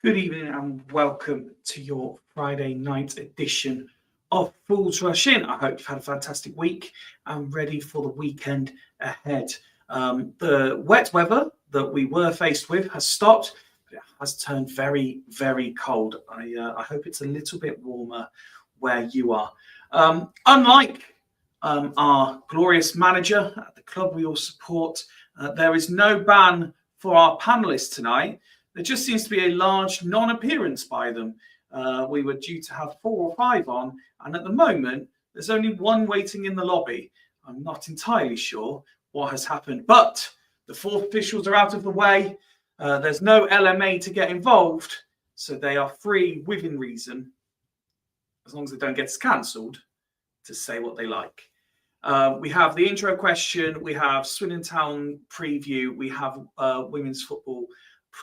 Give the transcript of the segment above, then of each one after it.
Good evening and welcome to your Friday night edition of Fools Rush In. I hope you've had a fantastic week and ready for the weekend ahead. The wet weather that we were faced with has stopped, but it has turned very, very cold. I hope it's a little bit warmer where you are. Unlike our glorious manager at the club we all support, there is no ban for our panellists tonight. There just seems to be a large non-appearance by them. We were due to have 4 or 5 on, and at the moment, there's only one waiting in the lobby. I'm not entirely sure what has happened, but the 4 officials are out of the way. There's no LMA to get involved, so they are free within reason, as long as they don't get cancelled, to say what they like. We have the intro question, we have Swindon Town preview, we have women's football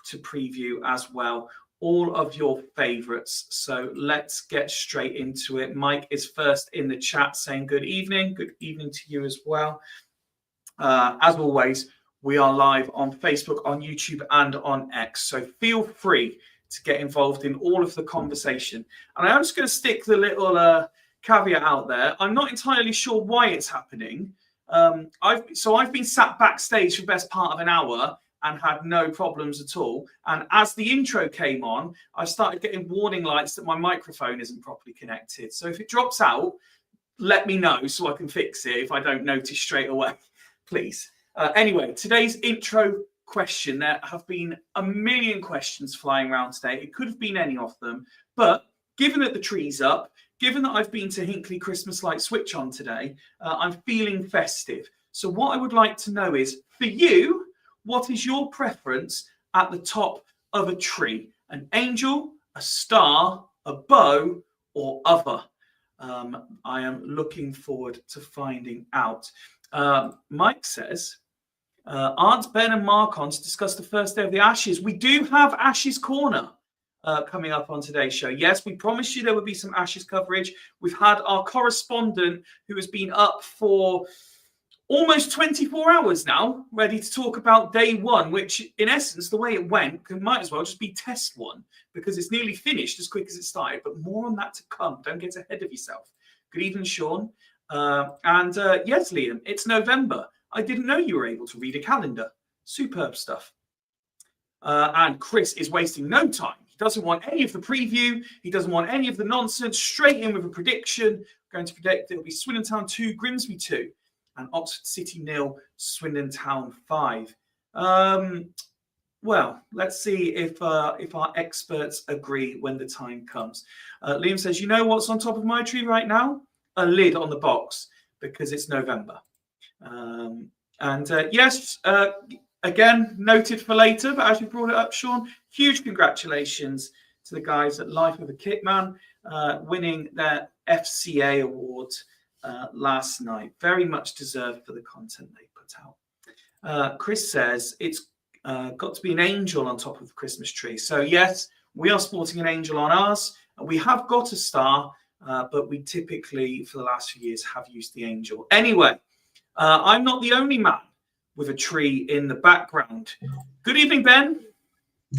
to preview as well, all of your favorites. So let's get straight into it. Mike is first in the chat saying good evening to you as well. As always, we are live on Facebook, on YouTube and on X, so feel free to get involved in all of the conversation. And I'm just going to stick the little caveat out there. I'm not entirely sure why it's happening. I've been sat backstage for the best part of an hour and had no problems at all. And as the intro came on, I started getting warning lights that my microphone isn't properly connected. So if it drops out, let me know so I can fix it if I don't notice straight away, please. Anyway, today's intro question, there have been a million questions flying around today. It could have been any of them, but given that the tree's up, given that I've been to Hinckley Christmas Light Switch on today, I'm feeling festive. So what I would like to know is, for you, what is your preference at the top of a tree? An angel, a star, a bow, or other? I am looking forward to finding out. Mike says, aren't Ben and Mark on to discuss the first day of the Ashes? We do have Ashes Corner coming up on today's show. Yes, we promised you there would be some Ashes coverage. We've had our correspondent who has been up for almost 24 hours now, ready to talk about day 1, which in essence, the way it went, might as well just be test 1 because it's nearly finished as quick as it started, but more on that to come. Don't get ahead of yourself. Good evening, Sean. Yes, Liam, it's November. I didn't know you were able to read a calendar. Superb stuff. And Chris is wasting no time. He doesn't want any of the preview. He doesn't want any of the nonsense. Straight in with a prediction. Going to predict it'll be Swindon Town 2, Grimsby 2. And Oxford City 0, Swindon Town 5. Well, let's see if our experts agree when the time comes. Liam says, you know what's on top of my tree right now? A lid on the box, because it's November. Yes, again, noted for later, but as you brought it up, Sean, huge congratulations to the guys at Life of a Kitman, winning their FCA award last night. Very much deserved for the content they put out. Chris says it's got to be an angel on top of the Christmas tree. So yes, we are sporting an angel on ours. We have got a star, but we typically for the last few years have used the angel. Anyway, I'm not the only man with a tree in the background. Good evening, Ben.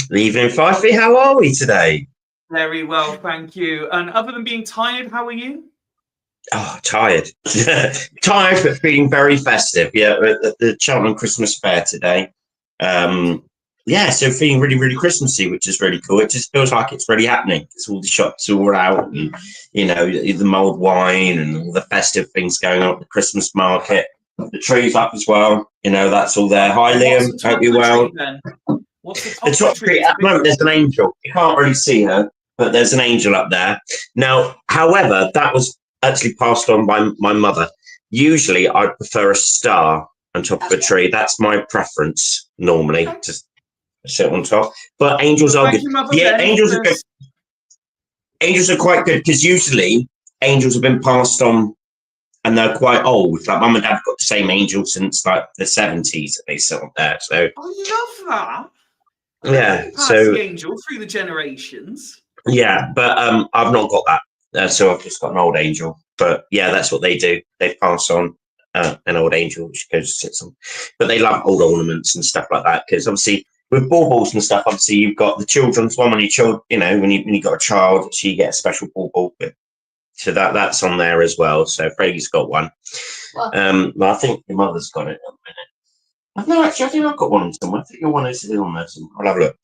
Good evening, Fifey. How are we today? Very well, thank you. And other than being tired, how are you? Oh, tired. Tired, but feeling very festive. Yeah, at the Cheltenham Christmas Fair today. So feeling really, really Christmassy, which is really cool. It just feels like it's really happening. It's all the shops are all out, and the mulled wine and all the festive things going on at the Christmas market. The tree's up as well. That's all there. Hi, Liam. Hope you're well. What's the top tree? At the moment, there's an angel. You can't really see her, but there's an angel up there. Now, however, that was actually passed on by my mother. Usually I prefer a star on top of a tree. That's my preference normally, to sit on top. But angels are good. Yeah, angels are good. Angels are quite good because usually angels have been passed on and they're quite old. Like mum and dad have got the same angel since like the 70s that they sit up there. So I love that. Yeah. So the angel through the generations. Yeah, but I've not got that. So I've just got an old angel. But yeah, that's what they do. They pass on an old angel which goes and sits on. But they love old ornaments and stuff like that because obviously with baubles and stuff, obviously you've got the children's one when you got a child, so you get a special bauble. So that's on there as well. So Freddie's got one. Wow. But I think your mother's got it. No, actually, I think I've got one somewhere. I think your one is still on there somewhere. I'll have a look.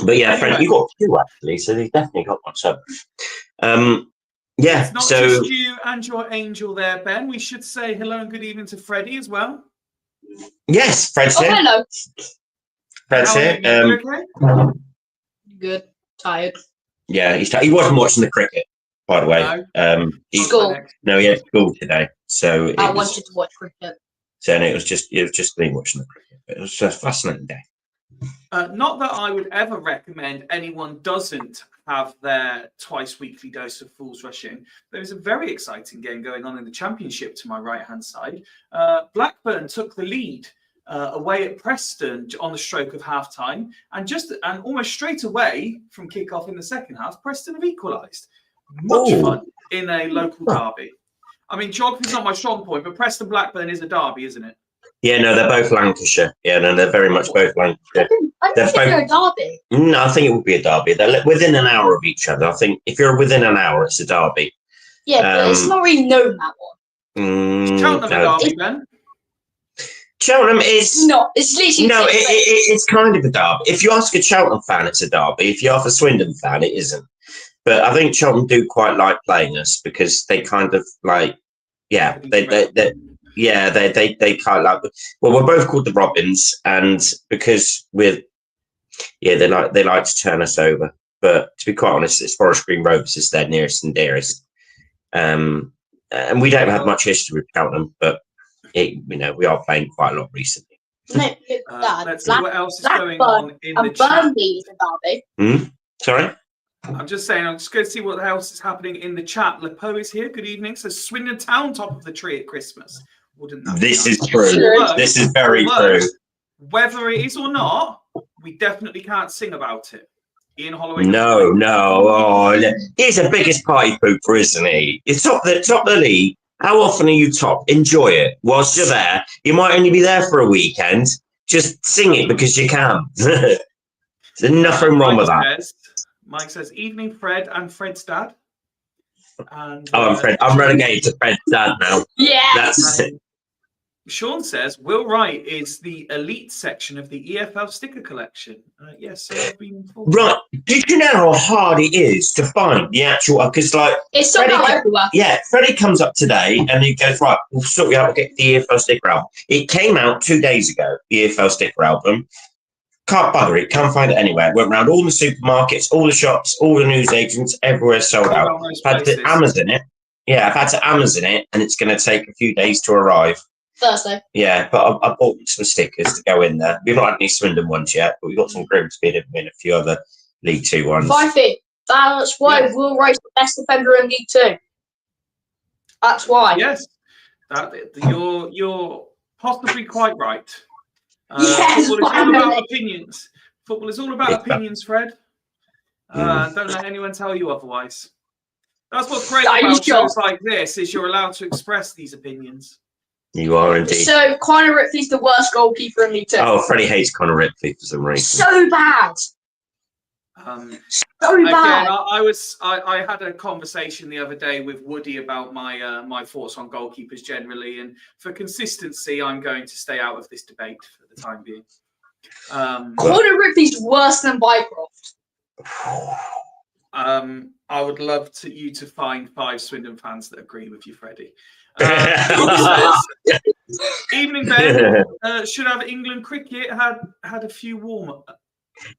But yeah, Anyway. Freddie, you got two actually, so they've definitely got one. So, yeah. It's not so just you and your angel there, Ben. We should say hello and good evening to Freddie as well. yes, Fred's here. Hello. Fred's How are here. you? You okay? Good. Tired. Yeah, he wasn't watching the cricket, by the way. No. School. No, he had school today, so I wanted to watch cricket. So it was just me watching the cricket. It was a fascinating day. Not that I would ever recommend anyone doesn't have their twice weekly dose of Fools Rush In. There's a very exciting game going on in the Championship to my right-hand side. Blackburn took the lead away at Preston on the stroke of half-time, and almost straight away from kick-off in the second half, Preston have equalised. Much fun in a local derby. I mean, geography's not my strong point, but Preston Blackburn is a derby, isn't it? Yeah, no, they're both Lancashire. Yeah, no, they're very much both Lancashire. I think they're a derby. No, I think it would be a derby. They're within an hour of each other. I think if you're within an hour, it's a derby. Yeah, but it's not really known that one. Cheltenham a derby, Ben? Cheltenham is not. It's literally it's kind of a derby. If you ask a Cheltenham fan, it's a derby. If you ask a Swindon fan, it isn't. But I think Cheltenham do quite like playing us because they kind of like, they kind of like. Well, we're both called the Robins, and because they like to turn us over. But to be quite honest, it's Forest Green Rovers is their nearest and dearest, and we don't have much history with Cheltenham, but we are playing quite a lot recently. Let's see what else is going on in the chat. Burnley is a derby. Sorry. I'm just saying, I'm just going to see what else is happening in the chat. Lepo is here. Good evening. So Swindon Town top of the tree at Christmas. Wouldn't that This be is nice? true. Although, This is very true. Whether it is or not, we definitely can't sing about it. Ian Holloway. No. Oh, he's the biggest party pooper, isn't he? It's top of the league. How often are you top? Enjoy it. Whilst you're there, you might only be there for a weekend. Just sing it because you can. There's nothing wrong with that. Mike says, evening, Fred and Fred's dad. And, I'm Fred. I'm relegated to Fred's dad now. Yeah. That's Sean says, Will Wright is the elite section of the EFL sticker collection. Yes, so I've been informed. right. Did you know how hard it is to find the actual? Because it's sold out everywhere. Yeah, Freddie comes up today and he goes, right, we'll sort you out. We'll get the EFL sticker album. It came out 2 days ago. The EFL sticker album. Can't bugger it. Can't find it anywhere. Went around all the supermarkets, all the shops, all the news agents, everywhere sold out. Had to Amazon it. Yeah, I've had to Amazon it, and it's going to take a few days to arrive. Thursday. Yeah, but I bought some stickers to go in there. We've not had any Swindon ones yet, but we've got some Grimsby and a few other League Two ones. I think that's why Will Wright's the best defender in League Two. That's why. Yes, you're possibly quite right. Yes, football is all about opinions. Football is all about opinions, Fred. Don't let anyone tell you otherwise. That's what's great about shows like this, is you're allowed to express these opinions. You are indeed. So Conor Ripley's the worst goalkeeper in League Two. Oh, Freddie hates Conor Ripley for some reason. So bad. So bad. I had a conversation the other day with Woody about my thoughts on goalkeepers generally, and for consistency, I'm going to stay out of this debate for the time being. Conor Ripley's worse than Bycroft. I would love you to find 5 Swindon fans that agree with you, Freddie. Evening, Ben. Should have England cricket had a few warm-up.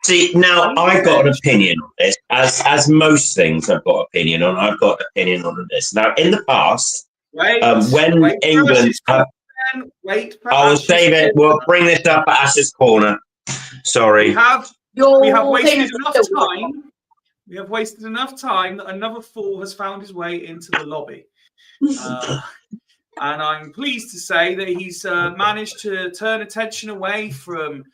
See, now I've got an opinion on this. As most things I've got an opinion on, I've got an opinion on this. Now, in the past, when England... I will save it. We'll bring this up at Ash's Corner. Sorry. We have wasted enough time. We have wasted enough time that another fool has found his way into the lobby. And I'm pleased to say that he's managed to turn attention away from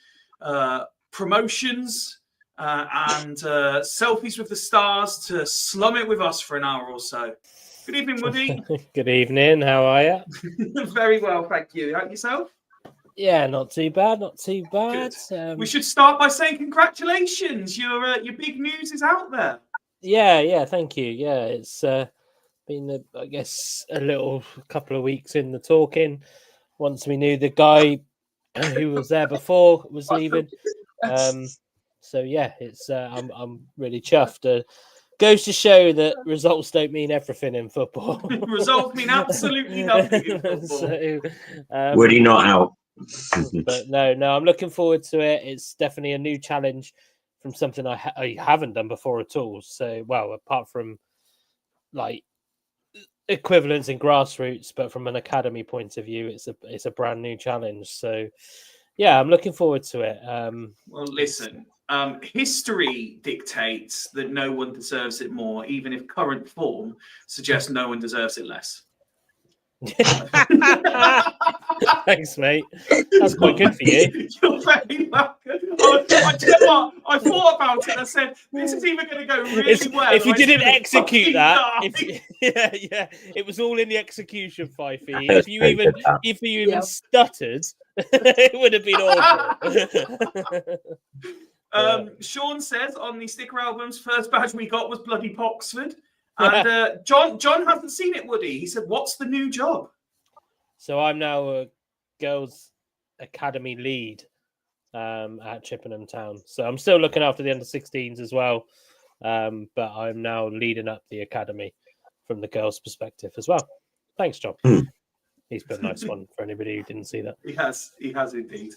promotions and selfies with the stars to slum it with us for an hour or so. Good evening, Woody. Good evening. How are you? Very well, thank you. How yourself? Yeah, not too bad, not too bad. We should start by saying congratulations. Your big news is out there. Yeah, thank you. Yeah, it's been, I guess, a couple of weeks in the talking. Once we knew the guy who was there before was leaving. So yeah, it's I'm really chuffed. Goes to show that results don't mean everything in football. Results mean absolutely nothing in football. So, Woody not out. but no, I'm looking forward to it. It's definitely a new challenge from something I haven't done before at all. So, well, apart from like equivalents in grassroots, but from an academy point of view, it's a brand new challenge. So, yeah, I'm looking forward to it. Well, listen, history dictates that no one deserves it more, even if current form suggests no one deserves it less. Thanks, mate. That's quite good for you. You're very welcome. Do you know what? I thought about it and I said, this is either going to go really well. If you or it's didn't gonna execute fucking that, die. yeah, it was all in the execution, Fifey. If you even stuttered, it would have been awful. Sean says on the sticker albums, first badge we got was bloody Oxford. And John hasn't seen it, Woody. He said, what's the new job? So I'm now a girls' academy lead at Chippenham Town. So I'm still looking after the under-16s as well. But I'm now leading up the academy from the girls' perspective as well. Thanks, John. He's been a nice one for anybody who didn't see that. He has indeed.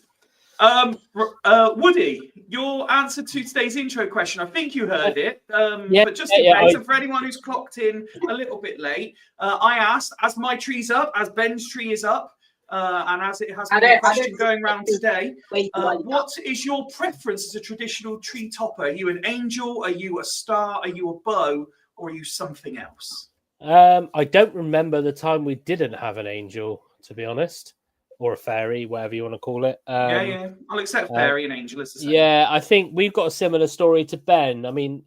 Woody, your answer to today's intro question, I think you heard it, but just in case, and for anyone who's clocked in a little bit late, I asked, as my tree's up, as Ben's tree is up, and as it has been a question going around today, what is your preference as a traditional tree topper? Are you an angel? Are you a star? Are you a bow? Or are you something else? I don't remember the time we didn't have an angel, to be honest. Or a fairy, whatever you want to call it. Yeah. I'll accept fairy and angel as the same. Yeah, I think we've got a similar story to Ben. I mean,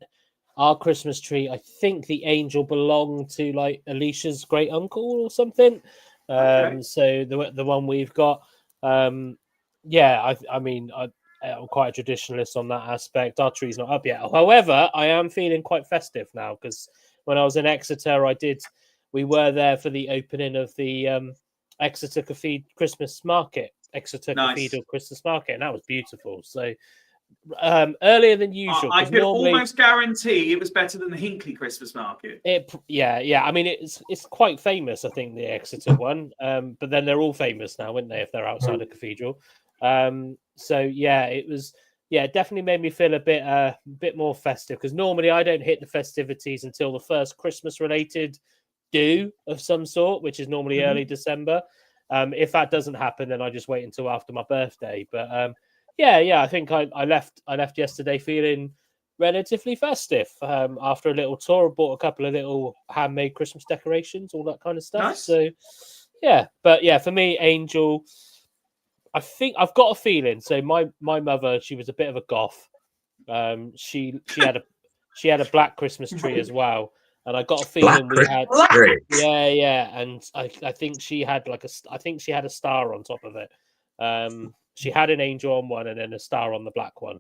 our Christmas tree, I think the angel belonged to like Alicia's great uncle or something. Okay. So the one we've got, yeah, I mean, I'm quite a traditionalist on that aspect. Our tree's not up yet. However, I am feeling quite festive now because when I was in Exeter, we were there for the opening of the Exeter Cathedral Christmas Market, Cathedral Christmas Market, and that was beautiful. So earlier than usual. I could almost guarantee it was better than the Hinckley Christmas Market. Yeah. I mean, it's quite famous. I think the Exeter one, but then they're all famous now, aren't they? If they're outside a cathedral. So yeah, it was. Yeah, it definitely made me feel a bit more festive because normally I don't hit the festivities until the first Christmas related do of some sort, which is normally early December. If that doesn't happen, then I just wait until after my birthday. But yeah, I think I left yesterday feeling relatively festive. After a little tour, bought a couple of little handmade Christmas decorations, all that kind of stuff. Nice. So yeah, but yeah, for me, angel. I think I've got a feeling. So my mother, she was a bit of a goth. She had a black Christmas tree as well. And I got a feeling and I think she had a star on top of it. She had an angel on one and then a star on the black one.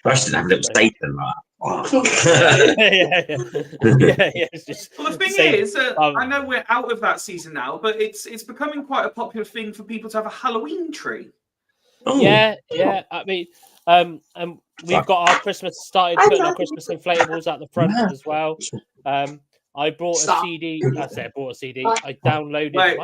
I should have a little Satan like. Yeah. It's just well, the thing is, I know we're out of that season now, but it's becoming quite a popular thing for people to have a Halloween tree. Oh. Yeah. I mean, and we've got our Christmas started putting our Christmas inflatables at the front as well. I brought a CD. That's it. I bought a CD. I downloaded. Wait,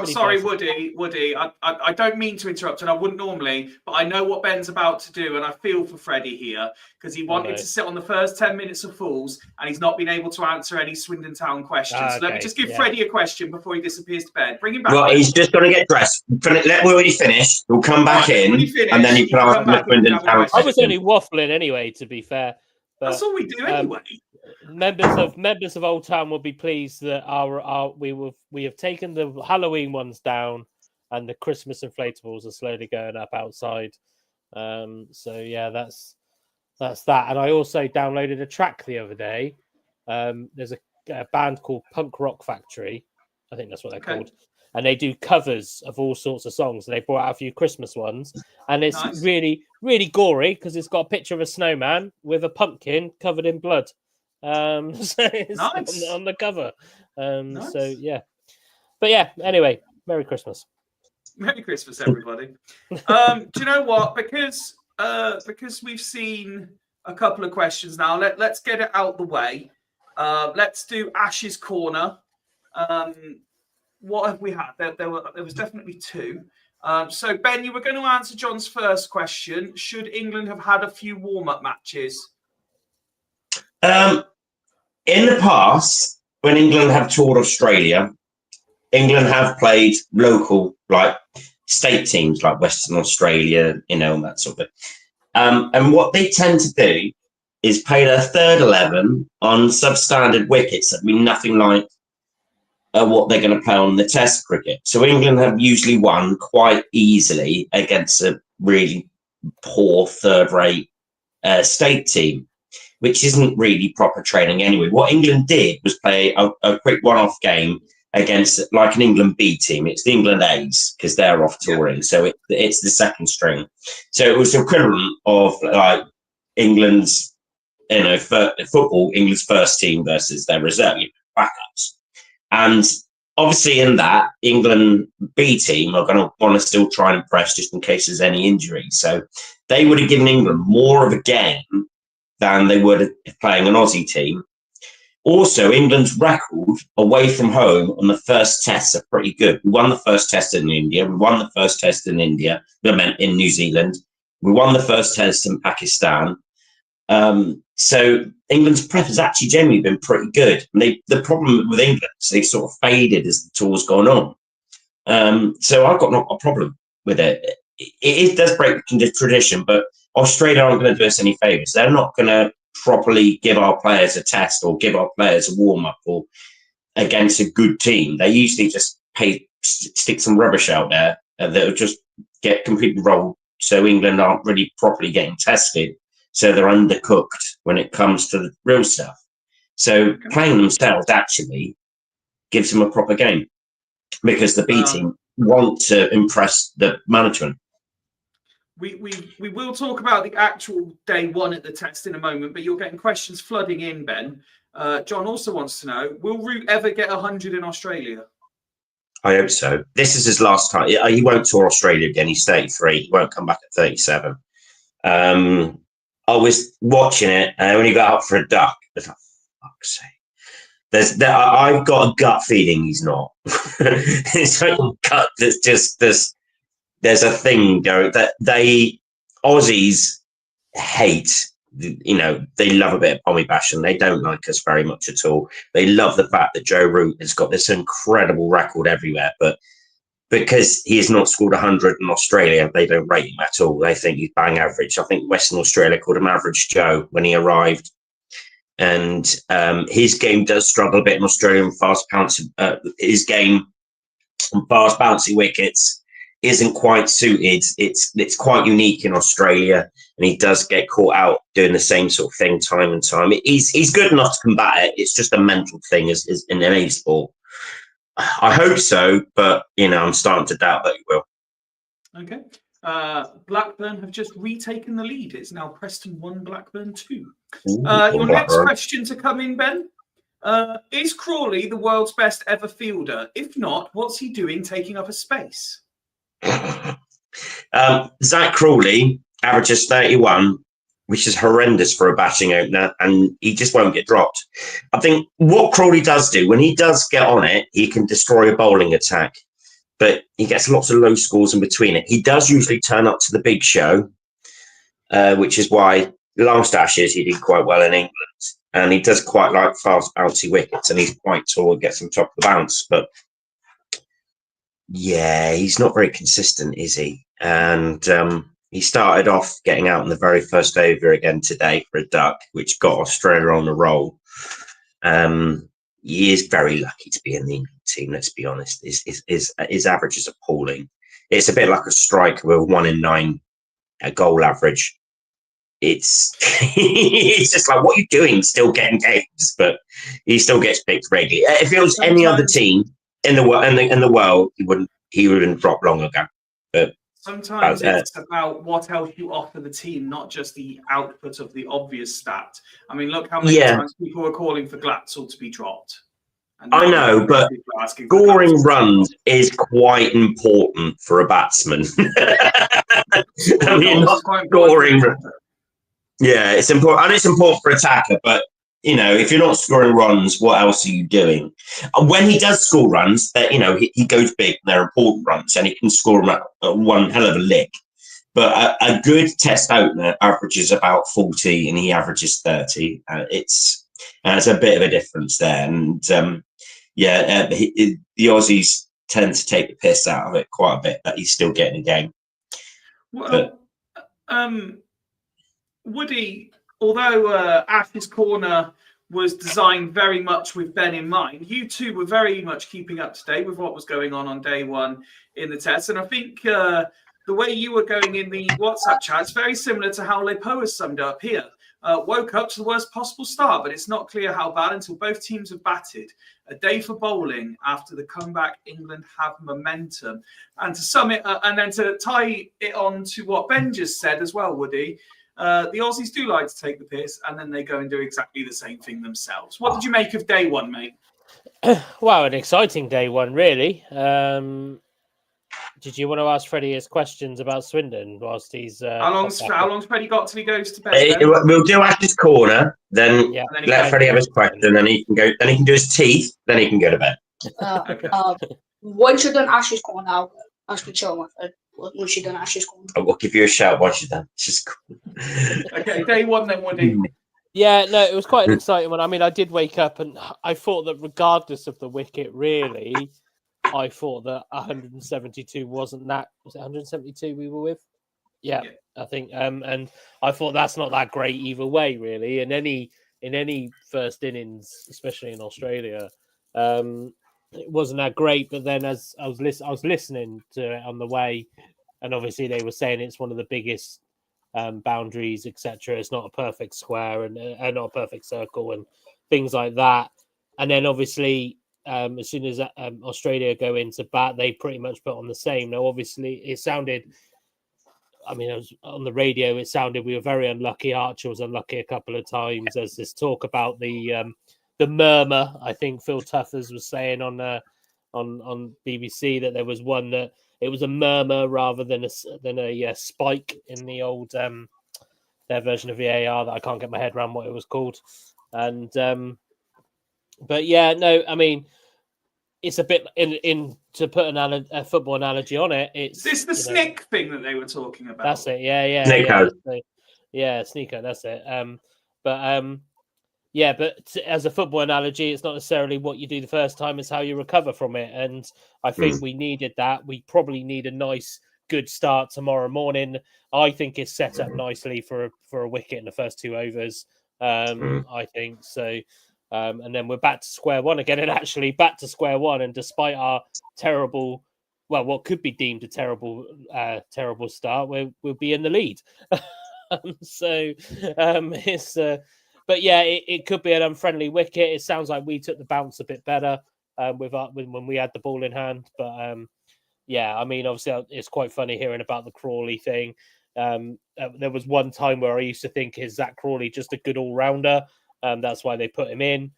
sorry, Woody. I don't mean to interrupt, and I wouldn't normally, but I know what Ben's about to do, and I feel for Freddie here because he wanted to sit on the first 10 minutes of Fools, and he's not been able to answer any Swindon Town questions. So let me just give Freddie a question before he disappears to bed. Bring him back. Well, he's just going to get dressed. Let Woody finish. We'll come back in, and then you can ask the Swindon Town. I was only waffling anyway, to be fair. But, that's all we do anyway. Members of Old Town will be pleased that we have taken the Halloween ones down, and the Christmas inflatables are slowly going up outside. So yeah, that's that. And I also downloaded a track the other day. There's a band called Punk Rock Factory. I think that's what they're called. and they do covers of all sorts of songs. They brought out a few Christmas ones, and it's Nice. really, really gory because it's got a picture of a snowman with a pumpkin covered in blood. So it's Nice. on the cover. Nice. So yeah, but yeah. Anyway, Merry Christmas. Merry Christmas, everybody. Do you know what? Because we've seen a couple of questions now. Let's get it out the way. Let's do Ash's corner. What have we had? There was definitely two. So Ben, you were going to answer John's first question. Should England have had a few warm-up matches? In the past, when England have toured Australia, England have played local, like state teams, like Western Australia, and that sort of thing. And what they tend to do is play their third 11 on substandard wickets that mean nothing like what they're going to play on the Test cricket. So England have usually won quite easily against a really poor third-rate state team, which isn't really proper training anyway. What England did was play a quick one-off game against like an England B team. It's the England A's because they're off touring. So it's the second string. So it was equivalent of like England's, football, England's first team versus their reserve backups. And obviously in that, England B team are going to want to still try and impress just in case there's any injuries. So they would have given England more of a game than they would if playing an Aussie team. Also, England's record away from home on the first tests are pretty good. We won the first test in India. We won the first test in India. I meant in New Zealand. We won the first test in Pakistan. So England's prep has actually generally been pretty good. And the problem with England is they sort of faded as the tour's gone on. So I've got not a problem with it. It does break the tradition, but Australia aren't going to do us any favours. They're not going to properly give our players a test or give our players a warm-up or against a good team. They usually just stick some rubbish out there that'll just get completely rolled. So England aren't really properly getting tested. So they're undercooked when it comes to the real stuff. So playing themselves actually gives them a proper game because the B team want to impress the management. We will talk about the actual day one at the test in a moment, but you're getting questions flooding in, Ben. John also wants to know, will Root ever get 100 in Australia? I hope so. This is his last time. He won't tour Australia again. He's 33. He won't come back at 37. I was watching it, and when he got up for a duck, I was like, fuck's sake. I've got a gut feeling he's not. It's like a gut that's just this. There's a thing going that Aussies hate. They love a bit of pommy bashing. They don't like us very much at all. They love the fact that Joe Root has got this incredible record everywhere, but because he has not scored 100 in Australia, they don't rate him at all. They think he's bang average. I think Western Australia called him Average Joe when he arrived. And his game does struggle a bit in Australia and fast bouncing. His game on fast bouncy wickets isn't quite suited. It's quite unique in Australia, and he does get caught out doing the same sort of thing time and time. He's good enough to combat it. It's just a mental thing as in any sport. I hope so, but I'm starting to doubt that he will. Okay. Blackburn have just retaken the lead. It's now Preston 1, Blackburn 2. Ooh, Your next question to come in, Ben. Is Crawley the world's best ever fielder? If not, what's he doing taking up a space? Zach Crawley averages 31, which is horrendous for a batting opener, and he just won't get dropped. I think what Crawley does do, when he does get on it, he can destroy a bowling attack, but he gets lots of low scores in between it. He does usually turn up to the big show, which is why last Ashes he did quite well in England, and he does quite like fast bouncy wickets, and he's quite tall and gets on top of the bounce, but yeah, he's not very consistent, is he? And he started off getting out in the very first over again today for a duck, which got Australia on the roll. He is very lucky to be in the England team, let's be honest. His average is appalling. It's a bit like a striker with 1 in 9 goal average. It's just like, what are you doing still getting games? But he still gets picked regularly. If it was any other team, in the world, he wouldn't drop long ago. But sometimes it's about what else you offer the team, not just the output of the obvious stat. I mean, look how many times people were calling for Glatzel to be dropped. I know, but scoring runs is quite important for a batsman. I mean, not scoring. Yeah, it's important, and it's important for attacker. But if you're not scoring runs, what else are you doing? And when he does score runs, that he goes big. They're important runs, and he can score one hell of a lick. But a good Test opener averages about 40, and he averages 30. It's a bit of a difference there, and the Aussies tend to take the piss out of it quite a bit. That he's still getting a game. Well, Woody, although Ash's Corner was designed very much with Ben in mind, you two were very much keeping up to date with what was going on day one in the Test. And I think the way you were going in the WhatsApp chat is very similar to how Lepo has summed up here. Woke up to the worst possible start, but it's not clear how bad until both teams have batted. A day for bowling after the comeback. England have momentum. And to sum it, and then to tie it on to what Ben just said as well, Woody, the Aussies do like to take the piss, and then they go and do exactly the same thing themselves. What did you make of day one, mate? Wow, an exciting day one, really. Did you want to ask Freddie his questions about Swindon whilst he's... how long's Freddie got till he goes to bed? We'll do Ash's Corner, then let Freddie have his question, then he can go. Then he can do his teeth, then he can go to bed. Once you're done Ash's Corner, I'll ask you to chill, my friend. Once you're done Ash's Corner. I will give you a shout once you're done. It's just cool. Okay, day one then, Woody. Yeah, no, it was quite an exciting one. I mean, I did wake up and I thought that regardless of the wicket, really, I thought that 172 wasn't that. Was it 172 we were with? Yeah. I think. And I thought that's not that great either way, really. In any first innings, especially in Australia, it wasn't that great. But then, as I was listening to it on the way, and obviously they were saying it's one of the biggest boundaries, etc. It's not a perfect square and not a perfect circle and things like that. And then obviously, as soon as Australia go into bat, they pretty much put on the same. Now, obviously, it sounded. I mean, I was on the radio. It sounded we were very unlucky. Archer was unlucky a couple of times. There's this talk about the murmur. I think Phil Tuffers was saying on BBC that there was one that it was a murmur rather than a spike in the old their version of VAR that I can't get my head around what it was called. And but yeah, no, I mean. It's a bit in to put a football analogy on it. It's this the snick thing that they were talking about. That's it. Yeah. Sneeko. Sneeko. That's it. But as a football analogy, it's not necessarily what you do the first time; it's how you recover from it. And I think we needed that. We probably need a nice, good start tomorrow morning. I think it's set up nicely for a wicket in the first 2 overs. I think so. And then we're back to square one again, and actually back to square one. And despite our terrible, well, what could be deemed a terrible start, we'll be in the lead. But yeah, it could be an unfriendly wicket. It sounds like we took the bounce a bit better when we had the ball in hand. But yeah, I mean, obviously, it's quite funny hearing about the Crawley thing. There was one time where I used to think, is Zach Crawley just a good all-rounder? That's why they put him in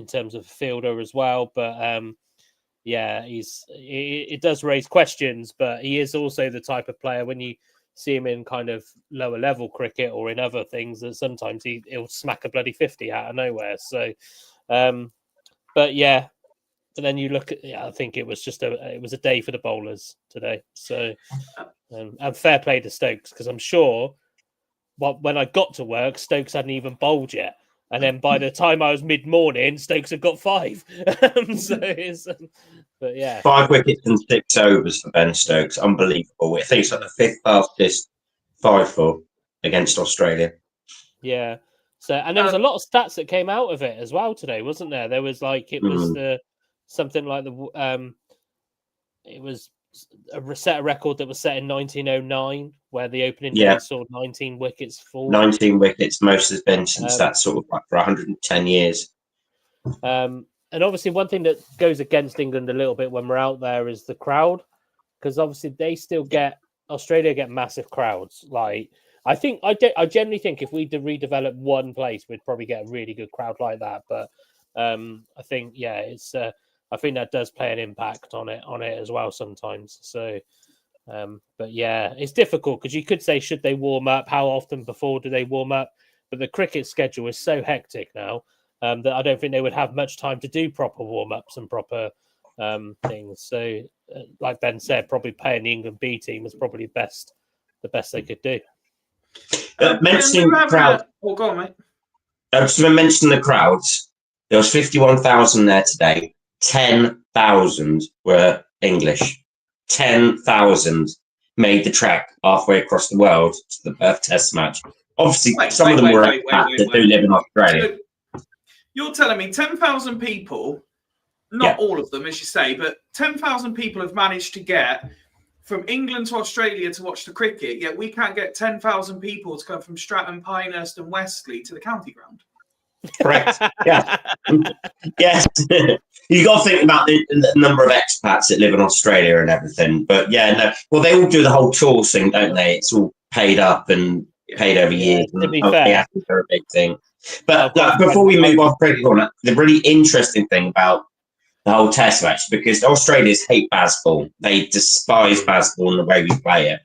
terms of fielder as well. But yeah, it does raise questions, but he is also the type of player when you see him in kind of lower level cricket or in other things that sometimes he'll smack a bloody 50 out of nowhere. So, but yeah, but then you look at, I think it was a day for the bowlers today. So, and fair play to Stokes, because I'm sure. Well, when I got to work, Stokes hadn't even bowled yet. And then by the time I was mid-morning, Stokes had got 5. But yeah. 5 wickets and 6 overs for Ben Stokes. Unbelievable. I think it's like the 5th fastest 5-4 against Australia. Yeah. So, and there was a lot of stats that came out of it as well today, wasn't there? There was like, it was something like it was a record that was set in 1909, where the opening day saw 19 wickets fall. 19 wickets, most has been since that sort of like for 110 years. And obviously, one thing that goes against England a little bit when we're out there is the crowd, because obviously they still get Australia get massive crowds. Like I generally think if we redevelop one place, we'd probably get a really good crowd like that. But I think it's I think that does play an impact on it as well sometimes. So. But yeah, it's difficult because you could say, should they warm up? How often before do they warm up? But the cricket schedule is so hectic now that I don't think they would have much time to do proper warm ups and proper things. So, like Ben said, probably playing the England B team was probably the best they could do. Mentioning the crowd. Go on, mate. I was going to mention the crowds. There was 51,000 there today. 10,000 were English. 10,000 made the trek halfway across the world to the Perth Test match. Obviously, some of them were that do live in Australia. So you're telling me 10,000 people, not all of them, as you say, but 10,000 people have managed to get from England to Australia to watch the cricket, yet we can't get 10,000 people to come from Stratton, Pinehurst and Westley to the county ground. Correct. Yeah. Yes. You got to think about the number of expats that live in Australia and everything. But well, they all do the whole tour thing, don't they? It's all paid up and paid over years. To be fair, they're a big thing. But before we move off cricket corner, the really interesting thing about the whole Test match, because Australians hate baseball, they despise baseball and the way we play it.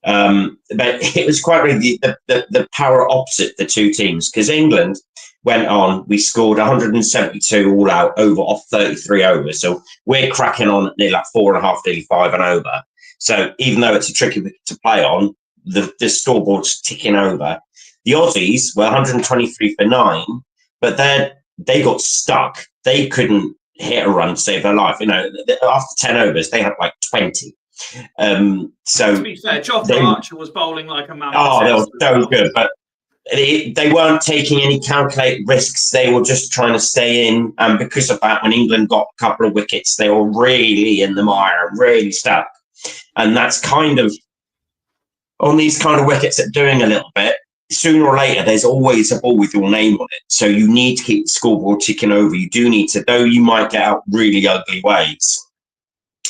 But it was quite really the power opposite the two teams, because England went on, we scored 172 all out off 33 overs. So we're cracking on at nearly like 4.5, nearly 5 and over. So even though it's a tricky wicket to play on, the scoreboard's ticking over. The Aussies were 123 for 9, but they got stuck. They couldn't hit a run to save their life. After 10 overs, they had like 20. So to be fair, Jofra Archer was bowling like a man. Oh, they were so good, but they weren't taking any calculated risks. They were just trying to stay in, and because of that, when England got a couple of wickets, they were really in the mire, really stuck. And that's kind of on these kind of wickets that are doing a little bit. Sooner or later, there's always a ball with your name on it. So you need to keep the scoreboard ticking over. You do need to, though you might get out really ugly ways,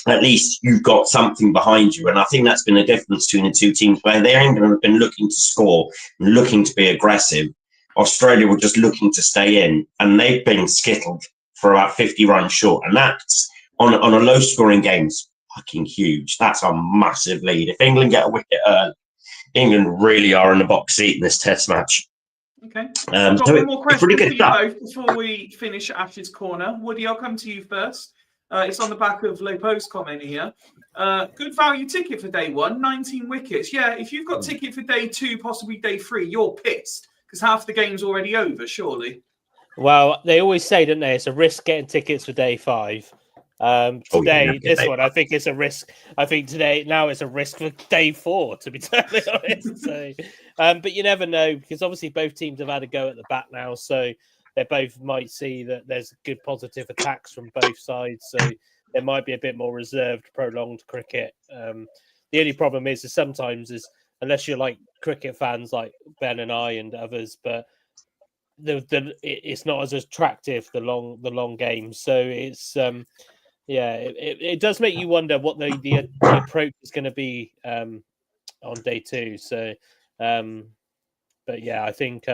at least you've got something behind you. And I think that's been the difference between the two teams, where they have been looking to score and looking to be aggressive. Australia were just looking to stay in, and they've been skittled for about 50 runs short. And that's on a low scoring game is fucking huge. That's a massive lead. If England get a wicket early, England really are in the box seat in this Test match. Okay. So one more question pretty for good you stuff. both before we finish Ash's corner. Woody, I'll come to you first. It's on the back of Lepo's comment here. Good value ticket for day one, 19 wickets. Yeah, if you've got ticket for day 2, possibly day 3, you're pissed because half the game's already over, surely. Well, they always say, don't they, it's a risk getting tickets for day 5. Today, one, I think it's a risk. I think today, now it's a risk for day 4, to be totally honest. So, but you never know, because obviously both teams have had a go at the bat now. So they both might see that there's good positive attacks from both sides. So there might be a bit more reserved, prolonged cricket. The only problem is sometimes unless you're like cricket fans like Ben and I and others, but it's not as attractive, the long games. So it's it does make you wonder what the approach is going to be on day 2. So but yeah, I think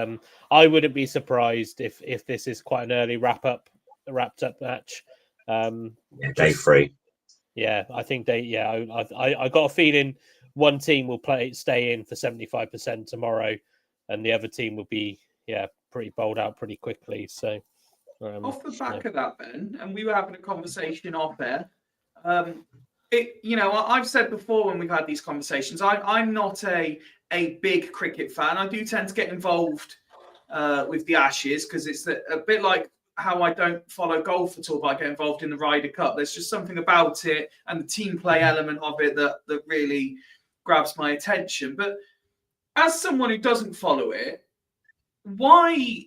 I wouldn't be surprised if this is quite an early wrapped up match. Day 3. Yeah, I think I got a feeling one team will stay in for 75% tomorrow, and the other team will be pretty bowled out pretty quickly. So off the back of that, Ben, and we were having a conversation off air. I've said before when we've had these conversations, I'm not a big cricket fan. I do tend to get involved with the Ashes because it's a bit like how I don't follow golf at all, but I get involved in the Ryder Cup. There's just something about it and the team play element of it that really grabs my attention. But as someone who doesn't follow it, why,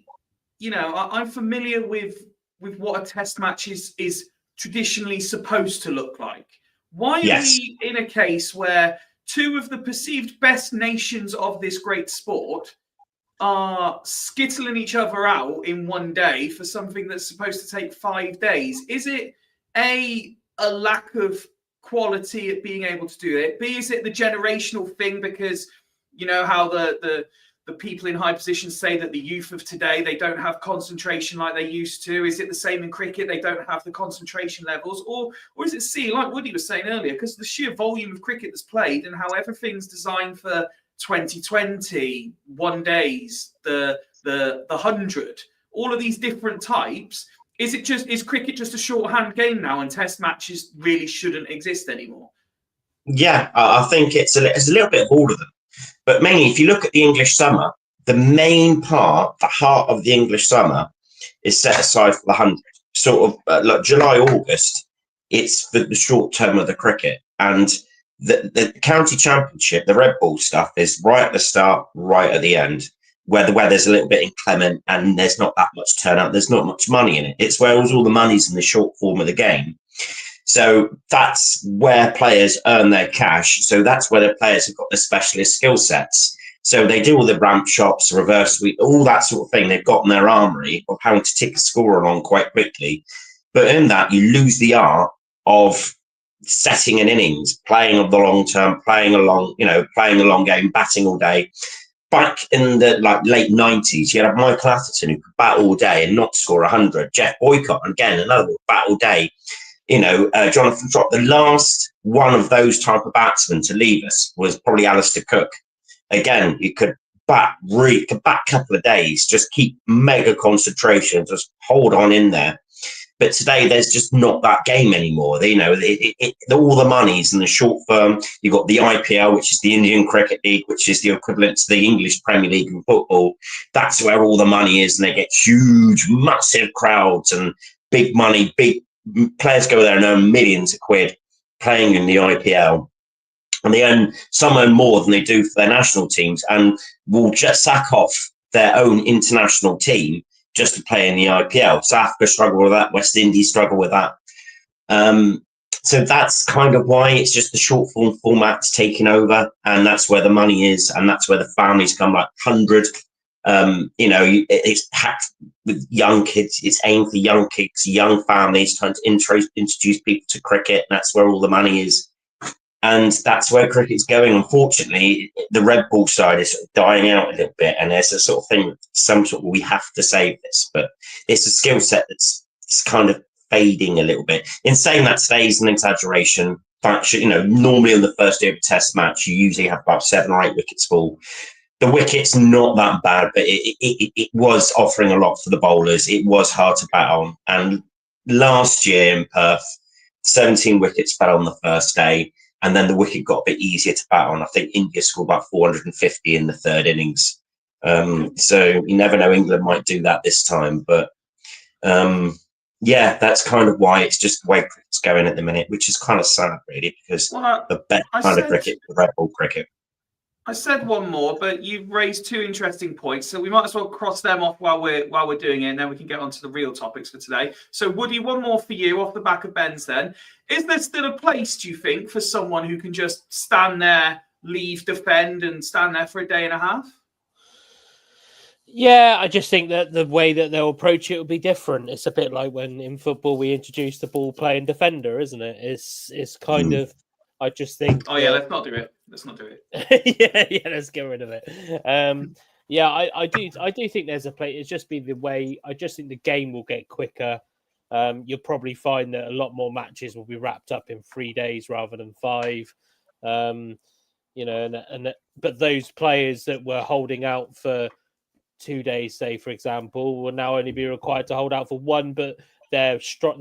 I'm familiar with what a Test match is traditionally supposed to look like. Why are we in a case where 2 of the perceived best nations of this great sport are skittling each other out in one day for something that's supposed to take 5 days? Is it a lack of quality at being able to do it? B, is it the generational thing? Because you know how the people in high positions say that the youth of today, they don't have concentration like they used to. Is it the same in cricket? They don't have the concentration levels? Or is it C, like Woody was saying earlier, because the sheer volume of cricket that's played and how everything's designed for 2020, 1 days, the 100, all of these different types. Is cricket just a shorthand game now and test matches really shouldn't exist anymore? Yeah, I think it's a little bit of all of them. But mainly, if you look at the English summer, the main part, the heart of the English summer is set aside for the 100. Sort of like July, August, it's the short term of the cricket. And the county championship, the red ball stuff, is right at the start, right at the end, where the weather's a little bit inclement and there's not that much turnout. There's not much money in it. It's where all the money's in the short form of the game. So that's where players earn their cash. So that's where the players have got the specialist skill sets. So they do all the ramp shots, reverse sweep, all that sort of thing. They've got in their armory of how to tick a score along quite quickly. But in that, you lose the art of setting an innings, playing of the long term, playing a long game, batting all day. Back in the late 90s, you had Michael Atherton who could bat all day and not score 100. Jeff Boycott, again, another one, bat all day. Jonathan Trott, the last one of those type of batsmen to leave us was probably Alistair Cook. Again, you could bat a couple of days, just keep mega concentration, just hold on in there. But today, there's just not that game anymore. All the money's in the short term. You've got the IPL, which is the Indian Cricket League, which is the equivalent to the English Premier League in football. That's where all the money is, and they get huge, massive crowds and big money, big players go there and earn millions of quid playing in the IPL, and some earn more than they do for their national teams, and will just sack off their own international team just to play in the IPL. South Africa struggle with that. West Indies struggle with that. So that's kind of why it's just the short form format's taking over, and that's where the money is, and that's where the families come, like 100. It's packed with young kids. It's aimed for young kids, young families, trying to introduce people to cricket. And that's where all the money is. And that's where cricket's going. Unfortunately, the red ball side is sort of dying out a little bit. And there's a sort of thing, we have to save this. But it's a skill set that's kind of fading a little bit. In saying that, today's an exaggeration. But, normally on the first day of a test match, you usually have about 7 or 8 wickets fall. The wicket's not that bad, but it was offering a lot for the bowlers. It was hard to bat on. And last year in Perth, 17 wickets fell on the first day, and then the wicket got a bit easier to bat on. I think India scored about 450 in the third innings. So you never know, England might do that this time. But that's kind of why it's just the way cricket's going at the minute, which is kind of sad, really, because the best kind of cricket is red ball cricket. I said one more, but you've raised 2 interesting points, so we might as well cross them off while we're doing it, and then we can get on to the real topics for today. So, Woody, one more for you off the back of Ben's then. Is there still a place, do you think, for someone who can just stand there, leave, defend, and stand there for a day and a half? Yeah, I just think that the way that they'll approach it will be different. It's a bit like when in football we introduced the ball playing defender, isn't it? It's kind of... I just think. Oh yeah, let's not do it. Let's let's get rid of it. I do think there's a play. It's just be the way. I just think the game will get quicker. You'll probably find that a lot more matches will be wrapped up in 3 days rather than 5. But those players that were holding out for 2 days, say for example, will now only be required to hold out for 1. But they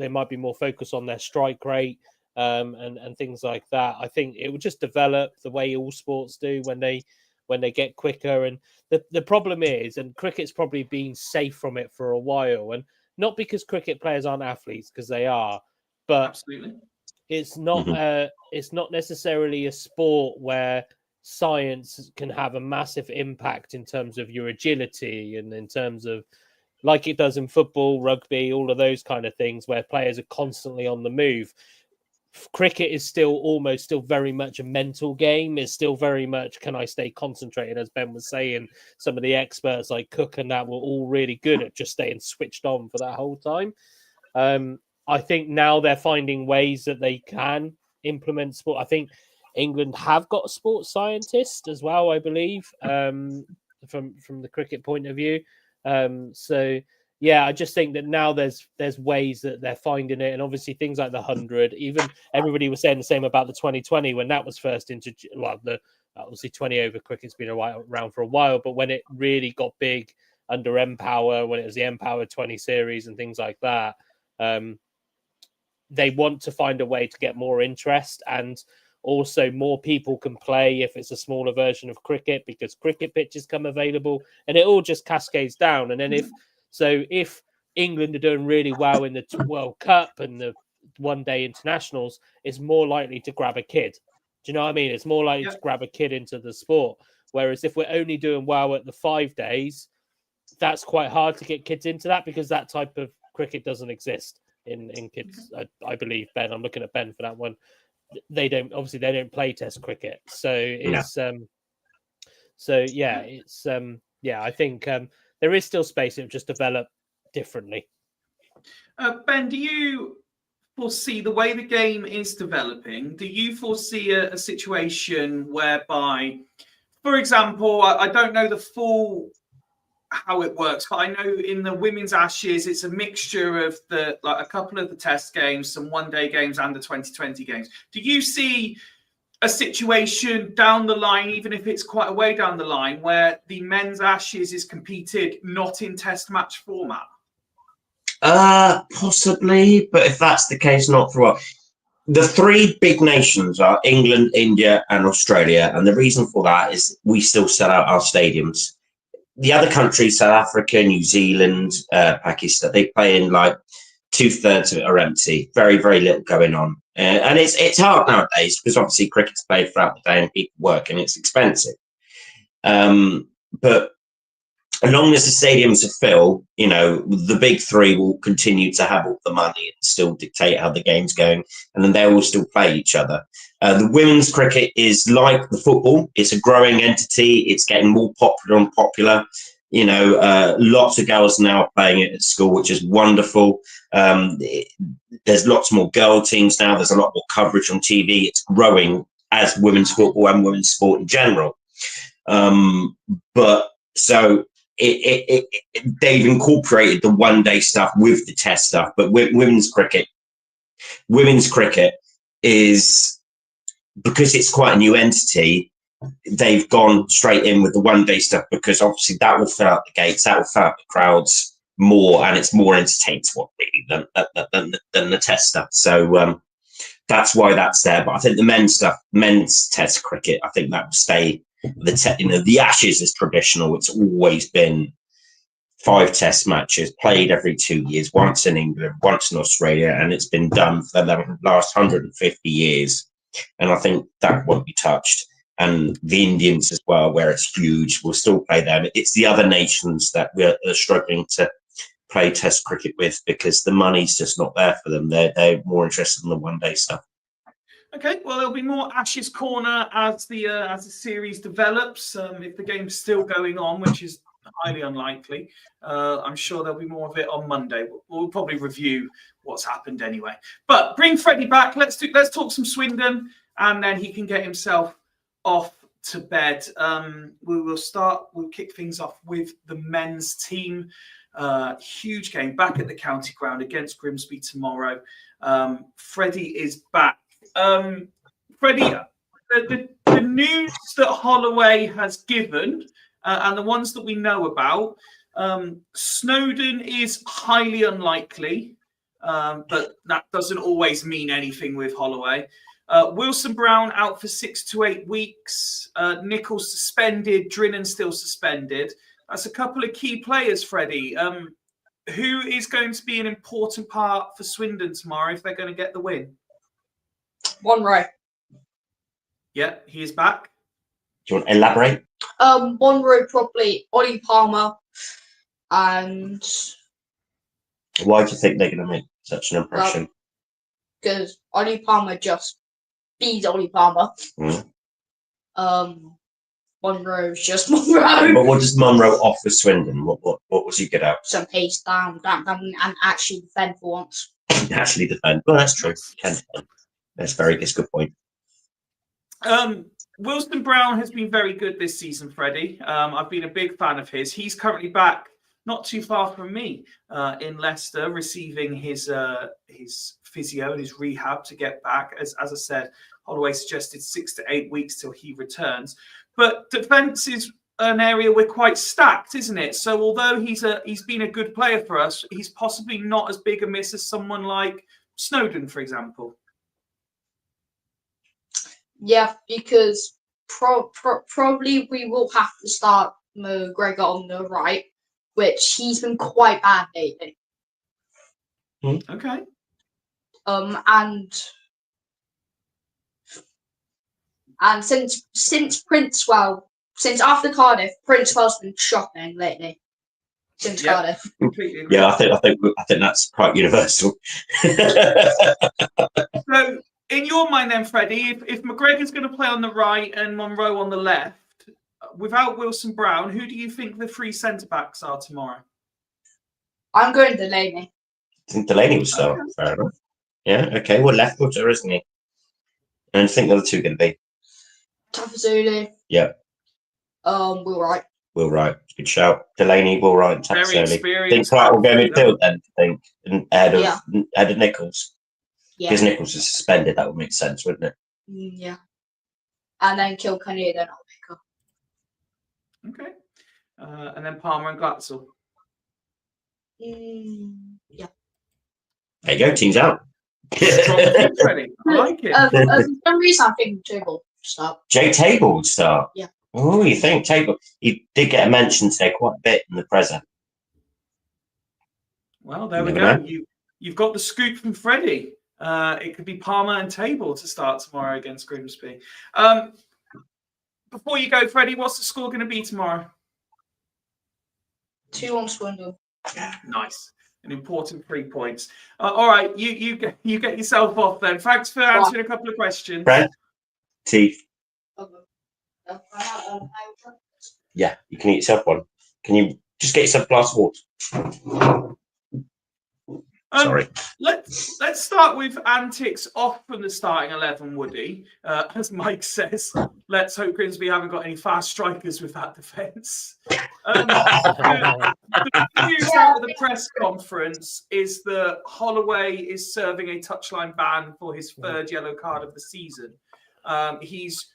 might be more focused on their strike rate. And things like that. I think it will just develop the way all sports do when they get quicker. And the problem is, and cricket's probably been safe from it for a while, and not because cricket players aren't athletes, because they are, but absolutely, it's not necessarily a sport where science can have a massive impact in terms of your agility and in terms of, like it does in football, rugby, all of those kind of things where players are constantly on the move. cricket is still very much a mental game. It's still very much, can I stay concentrated? As Ben was saying, some of the experts like Cook and that were all really good at just staying switched on for that whole time. I think now they're finding ways that they can implement sport. I think England have got a sports scientist as well, I believe, from the cricket point of view. So yeah, I just think that now there's ways that they're finding it, and obviously things like the 100. Even everybody was saying the same about the 2020 when that was first introduced. Well, the obviously 20 over cricket's been around for a while, but when it really got big under Empower, when it was the Empower 20 series and things like that, they want to find a way to get more interest, and also more people can play if it's a smaller version of cricket, because cricket pitches come available, and it all just cascades down. And then if England are doing really well in the World Cup and the one-day internationals, it's more likely to grab a kid. Do you know what I mean? It's more likely to grab a kid into the sport. Whereas if we're only doing well at the 5 days, that's quite hard to get kids into that, because that type of cricket doesn't exist in kids. I believe, Ben. I'm looking at Ben for that one. They don't play Test cricket, so it's I think there is still space. It will just develop differently. Ben, do you foresee the way the game is developing? Do you foresee a situation whereby, for example, I don't know the full how it works, but I know in the women's Ashes it's a mixture of a couple of the Test games, some one-day games, and the 2020 games. Do you see a situation down the line, even if it's quite a way down the line, where the men's Ashes is competed not in Test match format? Possibly, but if that's the case, not for what. The 3 big nations are England, India, and Australia, and the reason for that is we still sell out our stadiums. The other countries, South Africa, New Zealand, Pakistan, they play in like 2/3 of it are empty. Very, very little going on. And it's hard nowadays because obviously cricket's played throughout the day and people work and it's expensive. But as long as the stadiums are filled, the big 3 will continue to have all the money and still dictate how the game's going, and then they will still play each other. The women's cricket is like the football. It's a growing entity. It's getting more popular. Lots of girls now playing it at school, which is wonderful. There's lots more girl teams now. There's a lot more coverage on TV. It's growing as women's football and women's sport in general. They've incorporated the one-day stuff with the Test stuff, but women's cricket is, because it's quite a new entity, they've gone straight in with the one-day stuff, because obviously that will fill out the gates, that will fill out the crowds more, and it's more entertaining than the Test stuff. So that's why that's there. But I think the men's Test cricket, I think that will stay. The Ashes is traditional. It's always been 5 Test matches played every 2 years, once in England, once in Australia, and it's been done for the last 150 years. And I think that won't be touched. And the Indians as well, where it's huge, will still play them. It's the other nations that we're struggling to play Test cricket with, because the money's just not there for them. They're more interested in the one-day stuff. Okay, well, there'll be more Ashes Corner as the series develops. If the game's still going on, which is highly unlikely, I'm sure there'll be more of it on Monday. We'll probably review what's happened anyway. But bring Freddie back. Let's talk some Swindon, and then he can get himself off to bed. We'll kick things off with the men's team. Huge game back at the county ground against Grimsby tomorrow. Freddie is back. Freddie, the news that Holloway has given, and the ones that we know about, Snowden is highly unlikely, but that doesn't always mean anything with Holloway. Wilson Brown out for 6 to 8 weeks. Nichols suspended. Drinnan still suspended. That's a couple of key players, Freddie. Who is going to be an important part for Swindon tomorrow if they're going to get the win? Monroe. Yeah, he is back. Do you want to elaborate? Monroe probably, Ollie Palmer, and why do you think they're going to make such an impression? because Ollie Palmer just beats Ollie Palmer. Mm. Monroe's just Monroe. But what does Monroe offer Swindon? What was he good at? Some pace down, and actually defend for once. Actually defend. Well, that's true. Can defend. That's a good point. Wilson Brown has been very good this season, Freddie. I've been a big fan of his. He's currently back not too far from me in Leicester, receiving his physio and his rehab to get back. As I said, Holloway suggested 6 to 8 weeks till he returns. But defence is an area we're quite stacked, isn't it? So although he's been a good player for us, he's possibly not as big a miss as someone like Snowden, for example. Yeah, because probably we will have to start McGregor on the right, which he's been quite bad lately. Okay. And since Princewell, since after Cardiff, Princewell's been shocking lately. Since Cardiff. Yeah, I think that's quite universal. So, in your mind, then, Freddie, if McGregor's going to play on the right and Monroe on the left, without Wilson Brown, who do you think the three centre backs are tomorrow? I'm going Delaney. I think Delaney will start. Okay. Fair enough. Yeah. Okay. Well, left footer, isn't he? And I think the other two going to be Tafazuli. Yeah. Will Wright. Will Wright. Good shout. Delaney, Will Wright, and Very Tafazuli. experienced. Think Clark will go midfield then, I think, and ahead of Nichols. Yeah. Because Nichols is suspended, that would make sense, wouldn't it? Yeah. And then Kilkenny, then I'll pick up. Okay. And then Palmer and Glatzel. Yeah. There you go, team's out. Strong team, Freddie. I like it. For some reason, I think Table start. Jake Table would start. Yeah. Oh, you think Table? He did get a mention today quite a bit in the presser. Well, there we go. You've got the scoop from Freddie. It could be Palmer and Table to start tomorrow against Grimsby. Before you go, Freddie, what's the score going to be tomorrow? 2-1 Swindon. Nice. An important 3 points. All right, you get yourself off then. Thanks for answering a couple of questions. Brent, Teeth. Yeah, you can eat yourself one. Can you just get yourself a glass of water? Sorry. Let's start with antics off from the starting 11, Woody. As Mike says, let's hope Grimsby haven't got any fast strikers with that defence. The news out of the press conference is that Holloway is serving a touchline ban for his third yellow card of the season. He's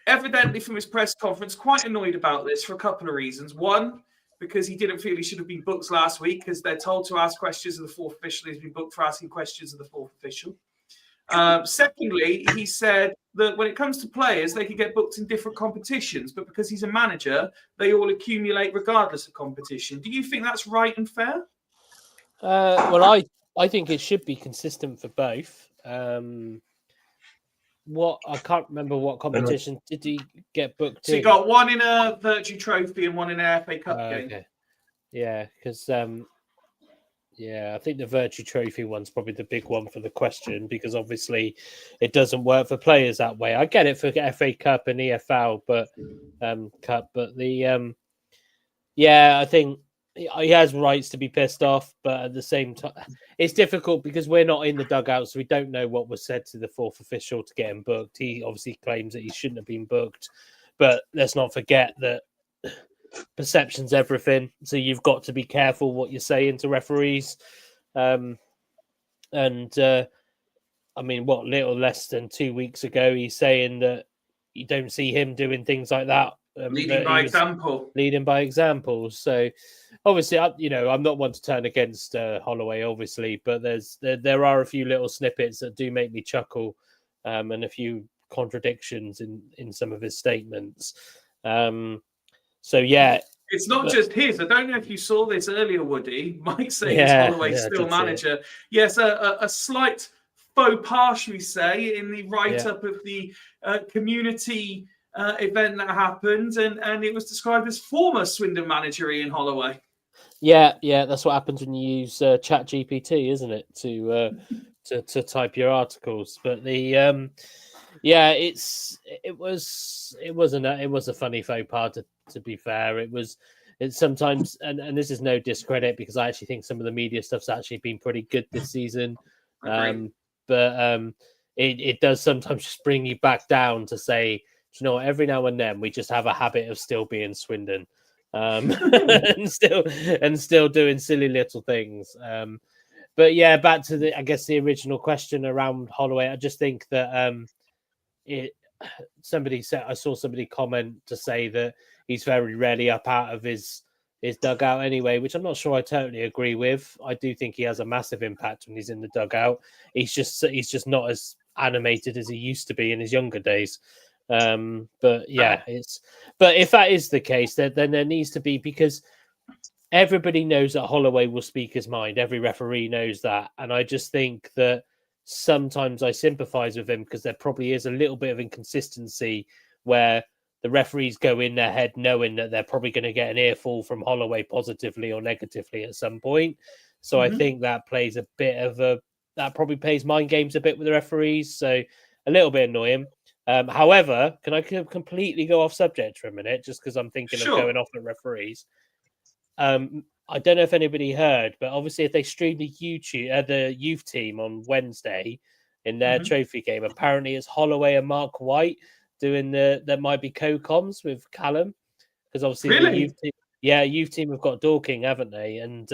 evidently, from his press conference, quite annoyed about this for a couple of reasons. One, because he didn't feel he should have been booked last week because they're told to ask questions of the fourth official. He's been booked for asking questions of the fourth official. Secondly, he said that when it comes to players, they can get booked in different competitions, but because he's a manager, they all accumulate regardless of competition. Do you think that's right and fair? Well, I think it should be consistent for both. I can't remember what competition did he get booked so in? He got one in a Virtue Trophy and one in an FA Cup game. Okay. Yeah, because I think the Virtue Trophy one's probably the big one for the question because obviously it doesn't work for players that way. I get it for FA Cup and EFL, but I think he has rights to be pissed off, but at the same time, it's difficult because we're not in the dugout, so we don't know what was said to the fourth official to get him booked. He obviously claims that he shouldn't have been booked, but let's not forget that perception's everything. So you've got to be careful what you're saying to referees. I mean, little less than 2 weeks ago, he's saying that you don't see him doing things like that. Leading by example. So obviously, I'm not one to turn against Holloway, obviously, but there are a few little snippets that do make me chuckle, and a few contradictions in some of his statements. It's not just his. I don't know if you saw this earlier, Woody. Mike saying Holloway's still manager. Yes, a slight faux pas, shall we say, in the write-up of the community event that happened, and it was described as former Swindon manager Ian Holloway. Yeah, that's what happens when you use Chat GPT, isn't it? To to type your articles. But the yeah, it was a funny faux pas. To be fair, it's sometimes, and this is no discredit because I actually think some of the media stuff's actually been pretty good this season. But it does sometimes just bring you back down to say, do you know what, every now and then we just have a habit of still being Swindon, and still doing silly little things. But yeah, back to the original question around Holloway. I just think that somebody said, I saw somebody comment to say that he's very rarely up out of his dugout anyway, which I'm not sure I totally agree with. I do think he has a massive impact when he's in the dugout. He's just not as animated as he used to be in his younger days. But yeah, but if that is the case, then there needs to be, because everybody knows that Holloway will speak his mind. Every referee knows that. And I just think that sometimes I sympathise with him because there probably is a little bit of inconsistency where the referees go in their head knowing that they're probably going to get an earful from Holloway positively or negatively at some point. So I think that plays a bit of that probably plays mind games a bit with the referees. So a little bit annoying. However, can I completely go off subject for a minute just because I'm thinking of going off at referees? I don't know if anybody heard, but obviously if they stream the youth team on Wednesday in their trophy game, apparently it's Holloway and Mark White doing there might be co-coms with Callum, because obviously the youth team have got Dorking, haven't they? And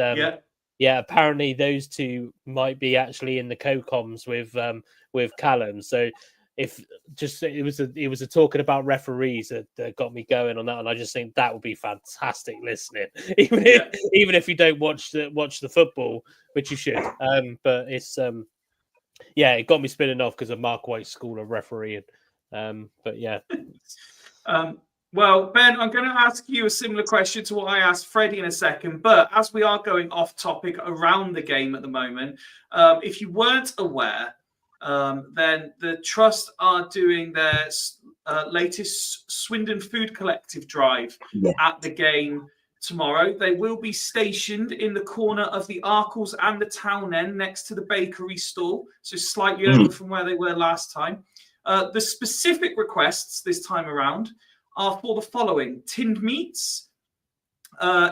apparently those two might be actually in the co-coms with Callum. So if just it was a talking about referees that got me going on that, and I just think that would be fantastic listening, even if you don't watch the football, which you should. But it's it got me spinning off because of Mark White's school of refereeing. But yeah. Well, Ben, I'm going to ask you a similar question to what I asked Freddie in a second. But as we are going off topic around the game at the moment, if you weren't aware, then the Trust are doing their latest Swindon Food Collective drive at the game tomorrow. They will be stationed in the corner of the Arkles and the Town End next to the bakery stall, so slightly over from where they were last time. The specific requests this time around are for the following: tinned meats,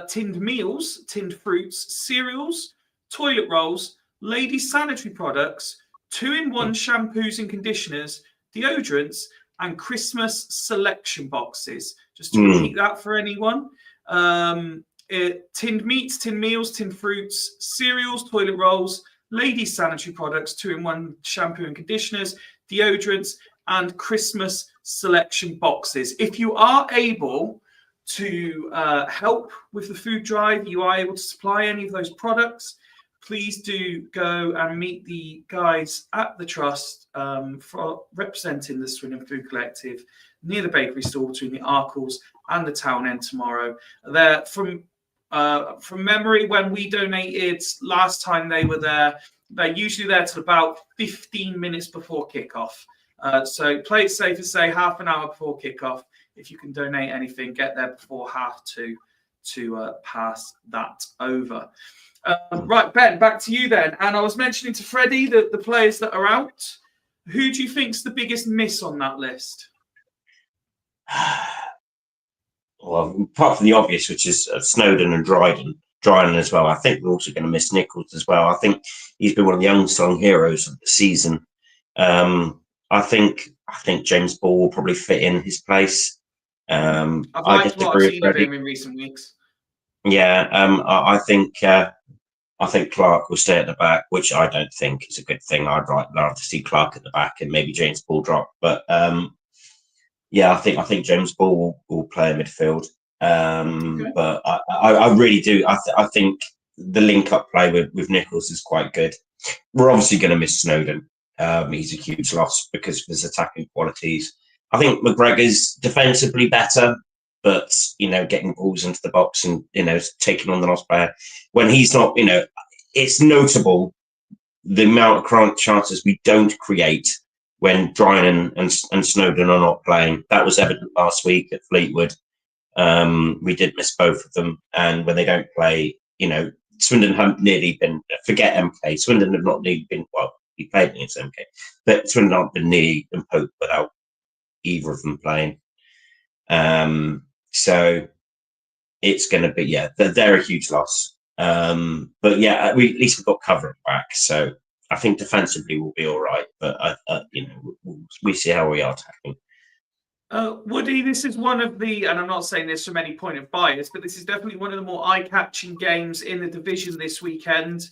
tinned meals, tinned fruits, cereals, toilet rolls, ladies' sanitary products, 2-in-1 shampoos and conditioners, deodorants, and Christmas selection boxes. Just to repeat that for anyone. Tinned meats, tinned meals, tinned fruits, cereals, toilet rolls, ladies' sanitary products, 2-in-1 shampoo and conditioners, deodorants, and Christmas selection boxes. If you are able to help with the food drive, you are able to supply any of those products, please do go and meet the guys at the Trust for representing the Swindon Food Collective near the bakery store between the Arkles and the Town End tomorrow. They're from memory, when we donated last time they were there, they're usually there till about 15 minutes before kickoff. So play it safe and say half an hour before kickoff. If you can donate anything, get there before 1:30 to pass that over. Right, Ben, back to you then. And I was mentioning to Freddie that the players that are out. Who do you think's the biggest miss on that list? Well, apart from the obvious, which is Snowden and Dryden as well. I think we're also going to miss Nichols as well. I think he's been one of the unsung heroes of the season. I think James Ball will probably fit in his place. I've liked what I've seen of him in recent weeks. Yeah, I think Clark will stay at the back, which I don't think is a good thing. I'd rather see Clark at the back and maybe James Ball drop. But I think James Ball will play in midfield. But I really do. I think the link-up play with Nichols is quite good. We're obviously going to miss Snowden. He's a huge loss because of his attacking qualities. I think McGregor's defensively better, but getting balls into the box and taking on the lost player when he's not, it's notable the amount of chances we don't create when Dryan and Snowden are not playing. That was evident last week at Fleetwood. We did miss both of them, and when they don't play, Swindon have nearly been, forget MK, Swindon have not nearly been, well, he played against MK, but Swindon aren't been nearly and Pope without either of them playing. So it's going to be, yeah, they're a huge loss. But yeah, at least we've got cover back. So I think defensively we'll be all right. But we see how we are attacking. Woody, this is one of the, and I'm not saying this from any point of bias, but this is definitely one of the more eye-catching games in the division this weekend.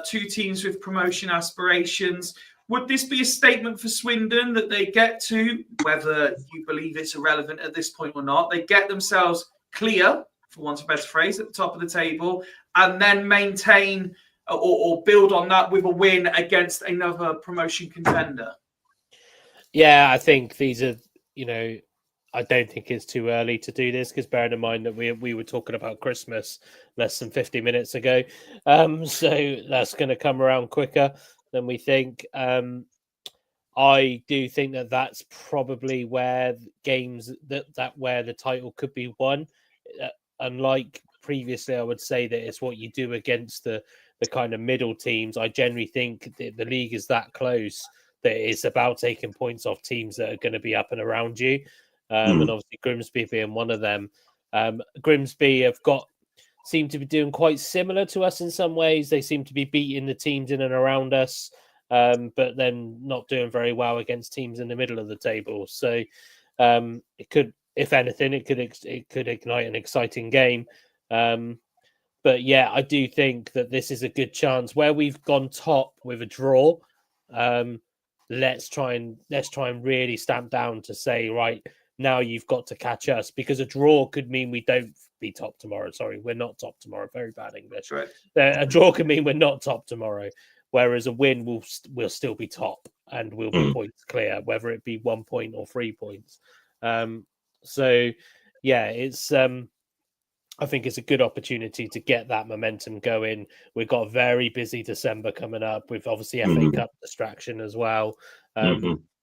Two teams with promotion aspirations. Would this be a statement for Swindon that they get to, whether you believe it's irrelevant at this point or not, they get themselves clear, for want of a better phrase, at the top of the table, and then maintain or build on that with a win against another promotion contender? Yeah, I think these are, I don't think it's too early to do this, because bearing in mind that we were talking about Christmas less than 50 minutes ago. So that's going to come around quicker than we think. I do think that that's probably where games where the title could be won. Unlike previously, I would say that it's what you do against the kind of middle teams. I generally think the league is that close that it's about taking points off teams that are going to be up and around you. And obviously Grimsby being one of them. Grimsby seem to be doing quite similar to us in some ways. They seem to be beating the teams in and around us, but then not doing very well against teams in the middle of the table. So it could, if anything, it could ignite an exciting game. But yeah, I do think that this is a good chance where we've gone top with a draw. Let's try and really stamp down to say, right, now you've got to catch us, because a draw could mean we don't be top tomorrow. Sorry, we're not top tomorrow. Very bad English. Right. A draw could mean we're not top tomorrow, whereas a win will still be top and we'll be points clear, whether it be 1 point or 3 points. So yeah, it's I think it's a good opportunity to get that momentum going. We've got a very busy December coming up with obviously FA Cup distraction as well.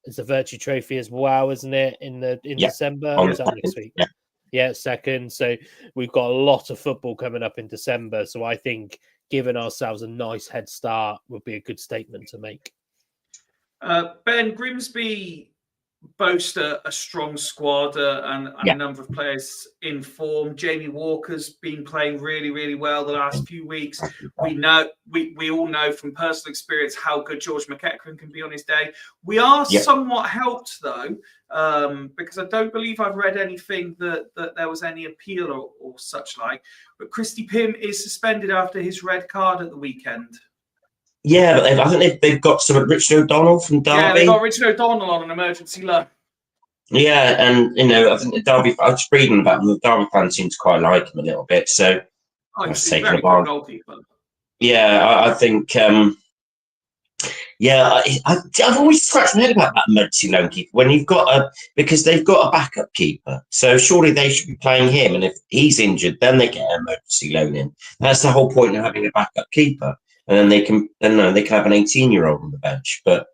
It's a Virtue Trophy as well, isn't it? In December, or is that next week? Yeah, second. So we've got a lot of football coming up in December. So I think giving ourselves a nice head start would be a good statement to make. Ben, Grimsby boast a strong squad and a number of players in form. Jamie Walker's been playing really, really well the last few weeks. We all know from personal experience how good George McEachran can be on his day. We are somewhat helped though, because I don't believe I've read anything that there was any appeal or such like. But Christy Pym is suspended after his red card at the weekend. Yeah, but I think they've got some Richard O'Donnell from Derby. Yeah, they got Richard O'Donnell on an emergency loan. Yeah, and I think the Derby. I was reading about them. The Derby fans seem to quite like him a little bit. So he's a very good goalkeeper. Yeah, I think. I've always scratched my head about that emergency loan keeper when you've got because they've got a backup keeper. So surely they should be playing him, and if he's injured, then they get an emergency loan in. That's the whole point of having a backup keeper. And then they can have an 18-year-old on the bench. But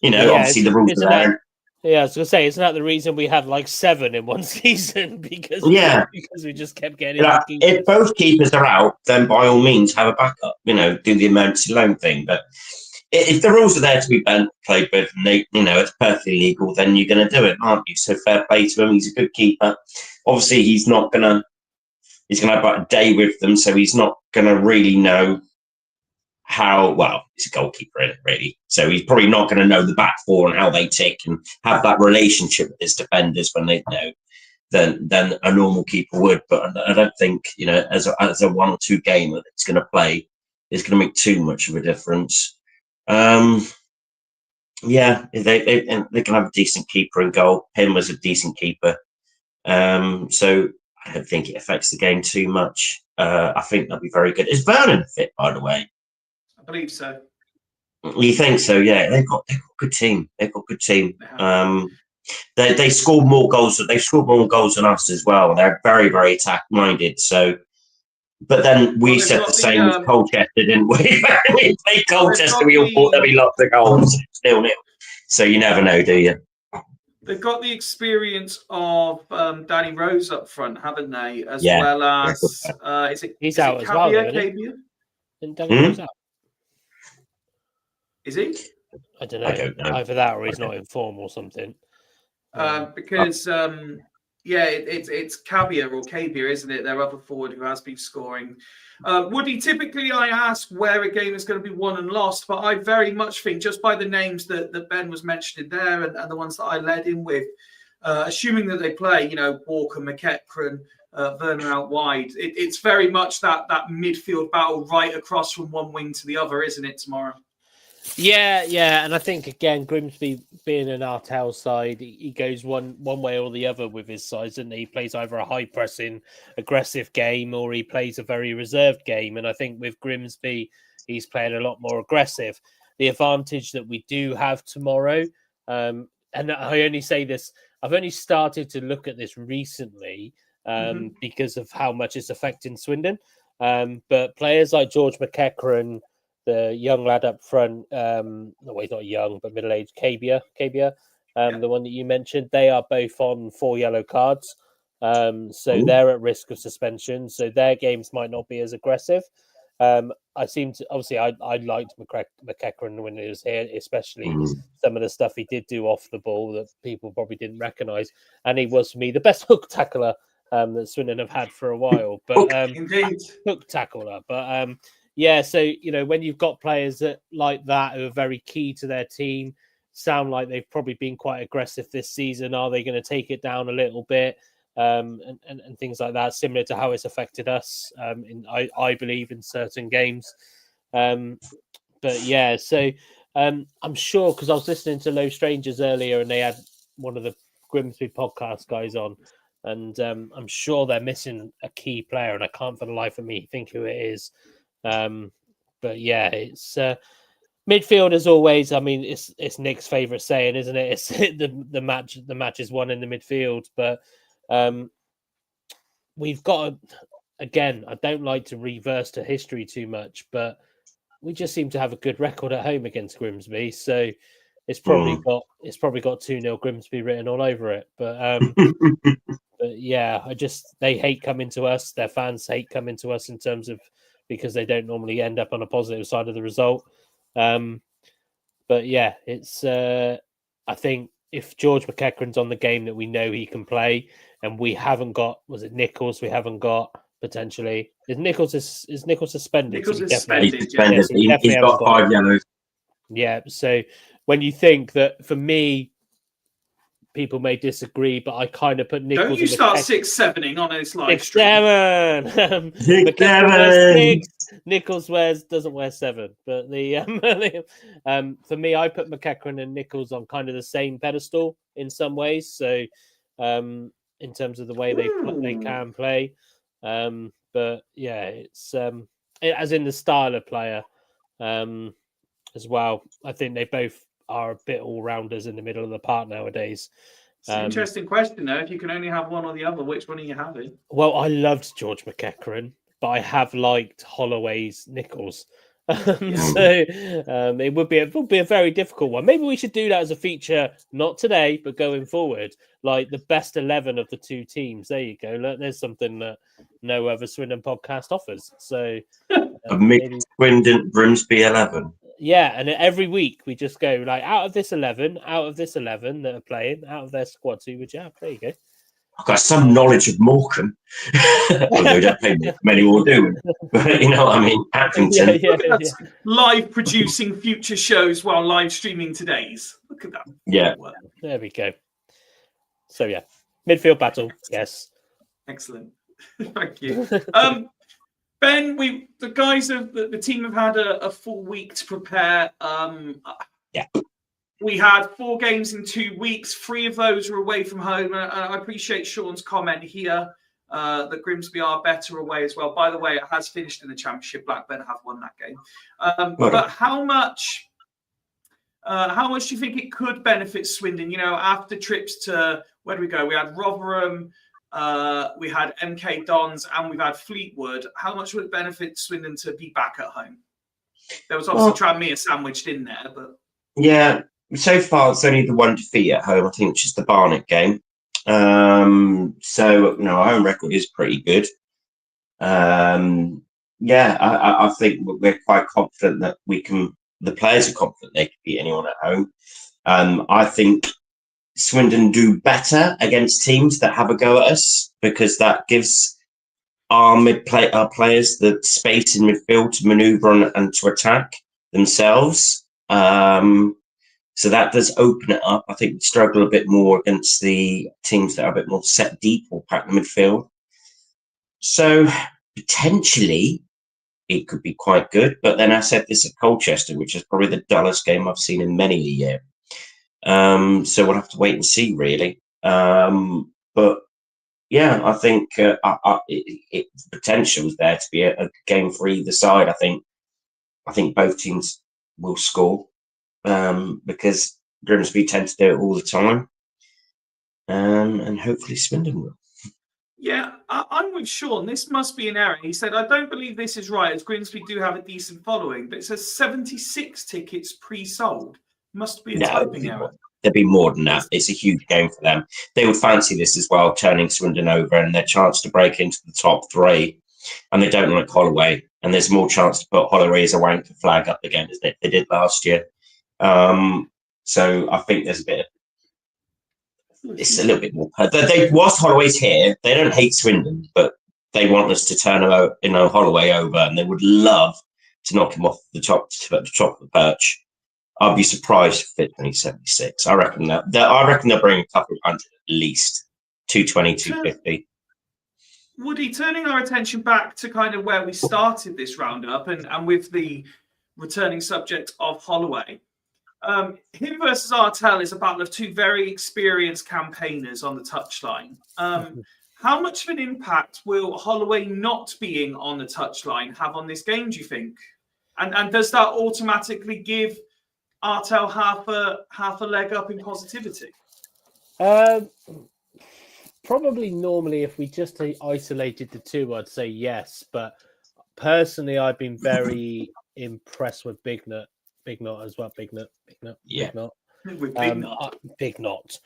obviously the rules are there. Yeah, I was gonna say, isn't that the reason we had like 7 in one season? Because we just kept getting. If both keepers are out, then by all means have a backup. Do the emergency loan thing. But if the rules are there to be played with, and it's perfectly legal, then you're going to do it, aren't you? So fair play to him. He's a good keeper. Obviously, he's going to have about a day with them, so he's not going to really know. He's a goalkeeper, isn't it, really? So he's probably not going to know the back four and how they tick and have that relationship with his defenders when they know than a normal keeper would. But I don't think as a 1 or 2 game that it's going to play is going to make too much of a difference. They can have a decent keeper in goal. Pym was a decent keeper, so I don't think it affects the game too much. I think they'll be very good. Is Vernon fit, by the way? I believe so. You think so? Yeah, they've got a good team. They've got a good team. They scored more goals. They've scored more goals than us as well. They're very, very attack minded. So, but then we said the same with Colchester, didn't we? We played Colchester. We all thought there'd be lots of goals. Still nil. So you never know, do you? They've got the experience of Danny Rose up front, haven't they? As well as he's out as well. Isn't Danny Rose out? Is he? I don't know. I don't know. Either that or he's not in form or something. Because it's Cabia, isn't it? Their other forward who has been scoring. Woody, typically I ask where a game is going to be won and lost, but I very much think just by the names that Ben was mentioning there and the ones that I led in with, assuming that they play, Walker, McEachran, Werner out wide, it's very much that midfield battle right across from one wing to the other, isn't it, tomorrow? Yeah, and I think again Grimsby being an Artell side, he goes one way or the other with his sides, and he plays either a high pressing, aggressive game, or he plays a very reserved game. And I think with Grimsby, he's playing a lot more aggressive. The advantage that we do have tomorrow, and I only say this, I've only started to look at this recently because of how much it's affecting Swindon. But players like George McEachran, the young lad up front, no, he's not young, but middle-aged, Cabia, the one that you mentioned, they are both on 4 yellow cards. So they're at risk of suspension. So their games might not be as aggressive. I liked McEachran when he was here, especially some of the stuff he did do off the ball that people probably didn't recognise. And he was, for me, the best hook tackler that Swindon have had for a while. But hook tackler. But yeah, so, when you've got players like that who are very key to their team, sound like they've probably been quite aggressive this season. Are they going to take it down a little bit? And things like that, similar to how it's affected us, I believe, in certain games. But yeah, so I'm sure, because I was listening to Low Strangers earlier and they had one of the Grimsby podcast guys on, and I'm sure they're missing a key player, and I can't for the life of me think who it is. But yeah, it's midfield as always. I mean, it's Nick's favourite saying, isn't it? It's the match is won in the midfield. But we've got again, I don't like to reverse to history too much, but we just seem to have a good record at home against Grimsby. So it's probably got 2-0 Grimsby written all over it. But but yeah, they hate coming to us. Their fans hate coming to us in terms of, because they don't normally end up on a positive side of the result. But yeah, it's I think if George McEachran's on the game that we know he can play, and we haven't got, was it Nichols? We haven't got potentially. Is Nichols suspended? Nichols So is suspended. He's got 5 yellows. Yeah. So when you think that, for me, people may disagree, but I kind of put Nichols. Don't you start 6-7ing on his live 6-7. 6-7. Nichols doesn't wear 7, but the for me, I put McEachran and Nichols on kind of the same pedestal in some ways. So in terms of the way they can play, but yeah, it's as in the style of player as well. I think they both are a bit all-rounders in the middle of the park nowadays. It's an interesting question, though. If you can only have one or the other, which one are you having? Well, I loved George McEachran, but I have liked Holloway's Nichols. So it would be a very difficult one. Maybe we should do that as a feature, not today, but going forward, like the best 11 of the two teams. There you go. Look, there's something that no other Swindon podcast offers. So a mixed Swindon Grimsby 11. Yeah, and every week we just go like, out of this 11 that are playing, out of their squad, who would you have? There you go. I've got some knowledge of Morecambe. Although don't play many will do. But you know what I mean? Accrington. Yeah. Live producing future shows while live streaming today's. Look at that. Yeah. There we go. So yeah, midfield battle. Yes. Excellent. Thank you. Ben, the guys of the team have had a full week to prepare. Yeah. We had 4 games in 2 weeks. 3 of those were away from home. I appreciate Sean's comment here that Grimsby are better away as well. By the way, it has finished in the Championship. Blackburn have won that game. But how much do you think it could benefit Swindon? After trips to, where do we go? We had Rotherham. We had MK Dons, and we've had Fleetwood. How much would it benefit Swindon to be back at home? There was obviously Tranmere sandwiched in there, but yeah, so far it's only the one defeat at home, I think, which is the Barnet game. So our home record is pretty good. I think we're quite confident that we can the players are confident they can beat anyone at home. I think Swindon do better against teams that have a go at us, because that gives our our players the space in midfield to manoeuvre and to attack themselves. So that does open it up. I think we struggle a bit more against the teams that are a bit more set deep or pack the midfield. So potentially it could be quite good. But then I said this at Colchester, which is probably the dullest game I've seen in many a year. So we'll have to wait and see, really. But yeah, I think the potential is there to be a game for either side. I think both teams will score, because Grimsby tend to do it all the time, and hopefully Swindon will. Yeah, I'm with Sean. This must be an error. He said, I don't believe this is right, as Grimsby do have a decent following, but it says 76 tickets pre-sold. Must be a typing error. There'd be more than that. It's a huge game for them. They would fancy this as well, turning Swindon over and their chance to break into the top three. And they don't like Holloway. And there's more chance to put Holloway as a wanker flag up again, as they did last year. So I think there's a bit of, it's a little bit more. Whilst Holloway's here, they don't hate Swindon, but they want us to turn Holloway over, and they would love to knock him off the top of the perch. I'd be surprised if it's only 76. I reckon they'll bring a couple of hundred at least, 220, 250. Woody, turning our attention back to kind of where we started this roundup, and with the returning subject of Holloway. Him versus Artell is a battle of two very experienced campaigners on the touchline. How much of an impact will Holloway not being on the touchline have on this game, do you think? And does that automatically give Artell half a leg up in positivity? Probably normally, if we just isolated the two, I'd say yes. But personally, I've been very impressed with Big Nut as well. Big Nut. With Big Nut. Big Nut.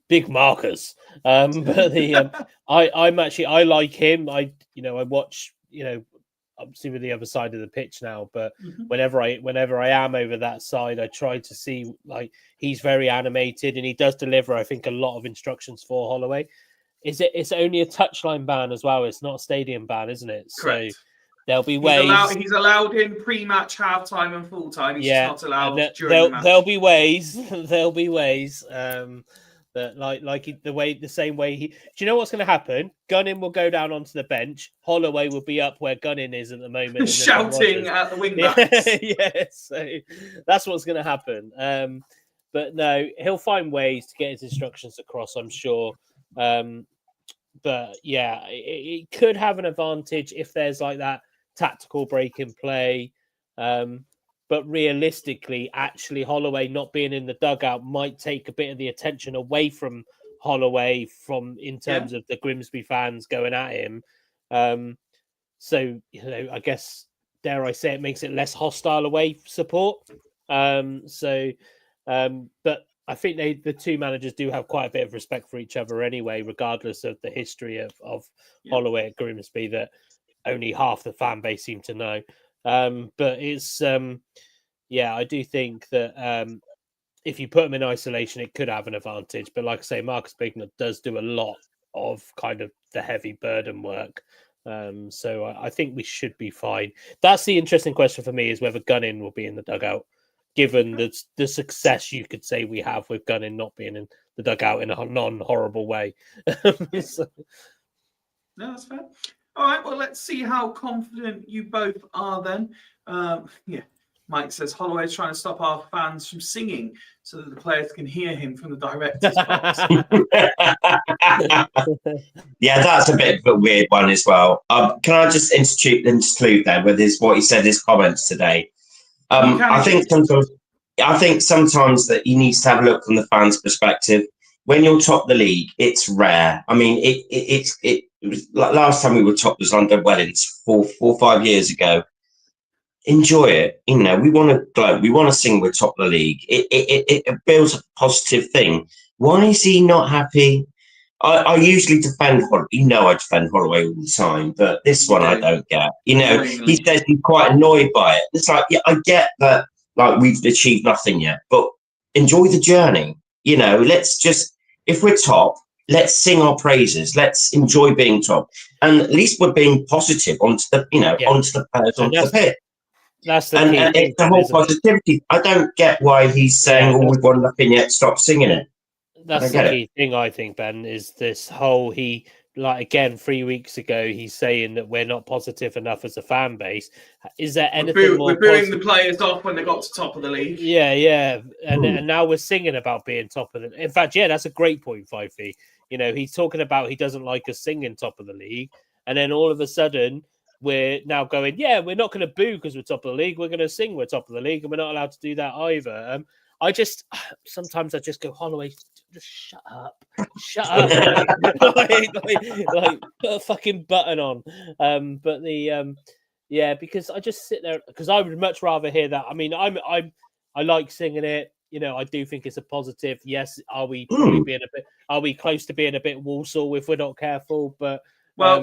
Big markers. But I like him. I watch, obviously with the other side of the pitch now, but whenever I am over that side, I try to see, like, he's very animated and he does deliver, I think, a lot of instructions for Holloway. It's only a touchline ban as well. It's not a stadium ban, isn't it? Correct. So there'll be ways. He's allowed in pre-match, half-time, and full-time. He's just not allowed during the match. There'll be ways. There'll be ways. That the same way he. Do you know what's going to happen? Gunning will go down onto the bench. Holloway will be up where Gunning is at the moment, shouting at the wing backs. Yeah, so that's what's going to happen. But no, he'll find ways to get his instructions across, I'm sure. But yeah, it could have an advantage if there's like that tactical break in play. But realistically, actually, Holloway not being in the dugout might take a bit of the attention away from Holloway in terms of the Grimsby fans going at him. So, I guess, dare I say, it makes it less hostile away support. But I think the two managers do have quite a bit of respect for each other anyway, regardless of the history of Holloway at Grimsby that only half the fan base seem to know. But it's, I do think that if you put him in isolation, it could have an advantage. But like I say, Marcus Bignut does do a lot of kind of the heavy burden work. So I think we should be fine. That's the interesting question for me, is whether Gunning will be in the dugout, given the success you could say we have with Gunning not being in the dugout in a non-horrible way. So. No, that's fair. All right, well, let's see how confident you both are then. Mike says Holloway's trying to stop our fans from singing so that the players can hear him from the director's box. Yeah, that's a bit of a weird one as well. Can I just interlude there with what he said, his comments today? I think sometimes that he needs to have a look from the fans' perspective. When you're top the league, it's rare. I mean, it was like last time we were top was under Wellens 4 or 5 years ago. Enjoy it. We want to gloat. We want to sing we're top of the league. It builds a positive thing. Why is he not happy? I usually defend Holloway. You know, I defend Holloway all the time, but this one I don't get. You know, he says he's quite annoyed by it. It's like, yeah, I get that. Like, we've achieved nothing yet, but enjoy the journey. You know, let's just, if we're top, let's sing our praises. Let's enjoy being top, and at least we're being positive onto the, onto the players, onto the pitch. That's the and key thing, it's the whole positivity. I don't get why he's saying, "Oh, we've won nothing yet. Stop singing it." That's the key thing, I think, Ben, is this whole again 3 weeks ago, he's saying that we're not positive enough as a fan base. Is there anything more? We're booing the players off when they got to top of the league. Yeah, and now we're singing about being top of the. In fact, yeah, that's a great point, Fifey. You know, he's talking about he doesn't like us singing top of the league, and then all of a sudden we're now going, yeah, we're not going to boo because we're top of the league. We're going to sing we're top of the league, and we're not allowed to do that either. Sometimes I just go, Holloway, just shut up, like put a fucking button on. Because I just sit there because I would much rather hear that. I mean, I like singing it. You know, I do think it's a positive. Yes, are we close to being a bit Walsall if we're not careful? But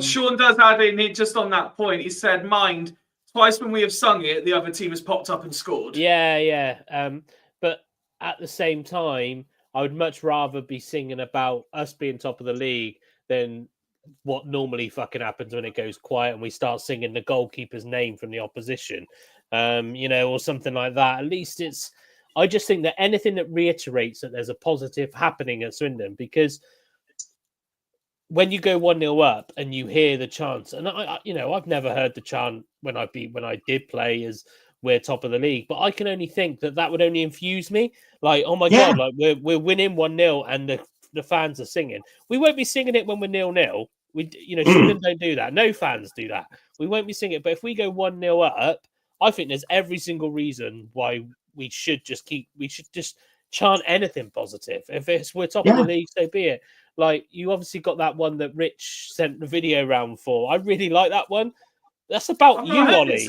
Sean does add in it just on that point. He said, "Mind, twice when we have sung it, the other team has popped up and scored." Yeah. But at the same time, I would much rather be singing about us being top of the league than what normally fucking happens when it goes quiet and we start singing the goalkeeper's name from the opposition, or something like that. At least I just think that anything that reiterates that there's a positive happening at Swindon, because when you go 1-0 up and you hear the chants, and I've never heard the chant when I did play as we're top of the league, but I can only think that would only infuse me. Like, oh my God, like we're winning 1-0 and the fans are singing. We won't be singing it when we're 0-0. Swindon don't do that. No fans do that. We won't be singing it. But if we go 1-0 up, I think there's every single reason why we should just chant anything positive. If we're top of the league, so be it. Like, you obviously got that one that Rich sent the video round for. I really like that one. That's about you, Ollie.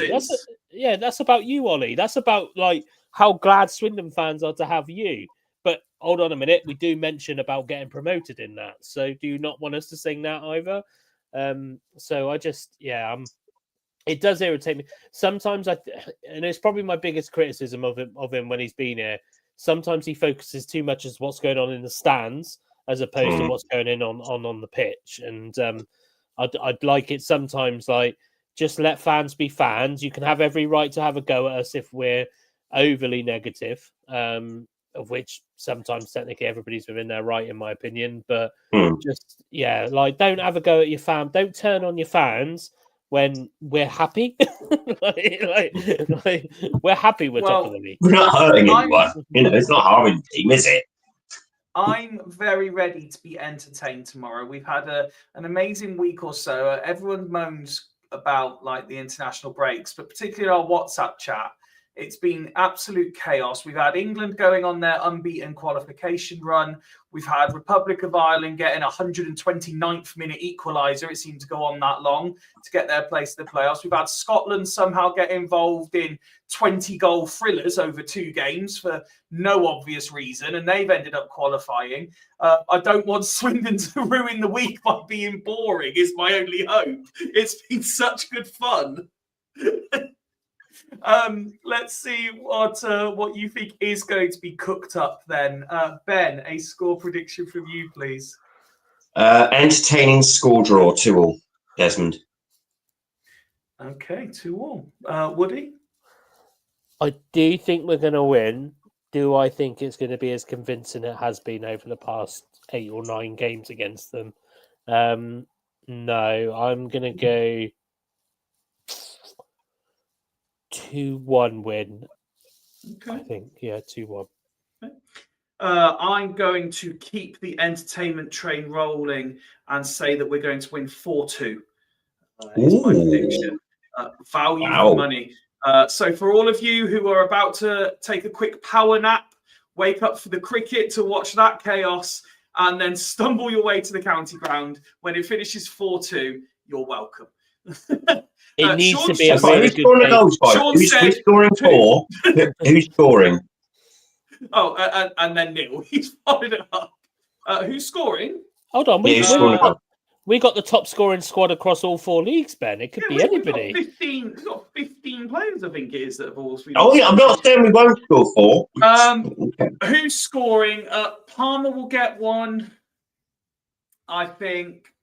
That's about you, Ollie. That's about like how glad Swindon fans are to have you. But hold on a minute, we do mention about getting promoted in that. So do you not want us to sing that either? So I just, it does irritate me. Sometimes and it's probably my biggest criticism of him when he's been here. Sometimes he focuses too much as what's going on in the stands as opposed to what's going on the pitch. And I'd like it sometimes like, just let fans be fans. You can have every right to have a go at us if we're overly negative, of which sometimes technically everybody's within their right, in my opinion. But don't have a go at your fan. Don't turn on your fans when we're happy. We're happy we're top of the league. We're not hurting anyone. It's not harming the team, is it? I'm very ready to be entertained tomorrow. We've had an amazing week or so. Everyone moans about like the international breaks, but particularly our WhatsApp chat, it's been absolute chaos. We've had England going on their unbeaten qualification run. We've had Republic of Ireland getting 129th minute equaliser. It seemed to go on that long to get their place in the playoffs. We've had Scotland somehow get involved in 20-goal thrillers over 2 games for no obvious reason, and they've ended up qualifying. I don't want Swindon to ruin the week by being boring, is my only hope. It's been such good fun. Let's see what you think is going to be cooked up then. Ben, a score prediction from you, please. Entertaining score draw, 2-2, Desmond. Okay, 2-2. Woody? I do think we're going to win. Do I think it's going to be as convincing it has been over the past 8 or 9 games against them? No, I'm going to go 2-1 win. Okay. I think, 2-1. Okay. I'm going to keep the entertainment train rolling and say that we're going to win 4-2. Is my prediction. Value for money. So for all of you who are about to take a quick power nap, wake up for the cricket to watch that chaos, and then stumble your way to the county ground when it finishes 4-2, you're welcome. It needs Sean to be a really good game. Who's scoring 4? Who's scoring? Oh, and then Neil. He's followed it up. Who's scoring? Hold on, Yeah, who's scoring a goal? we got the top scoring squad across all 4 leagues, Ben. It could be anybody. We've got 15 players, I think it is, that have all been. Oh, yeah, I'm not saying we won't score 4. Okay. Who's scoring? Palmer will get one. I think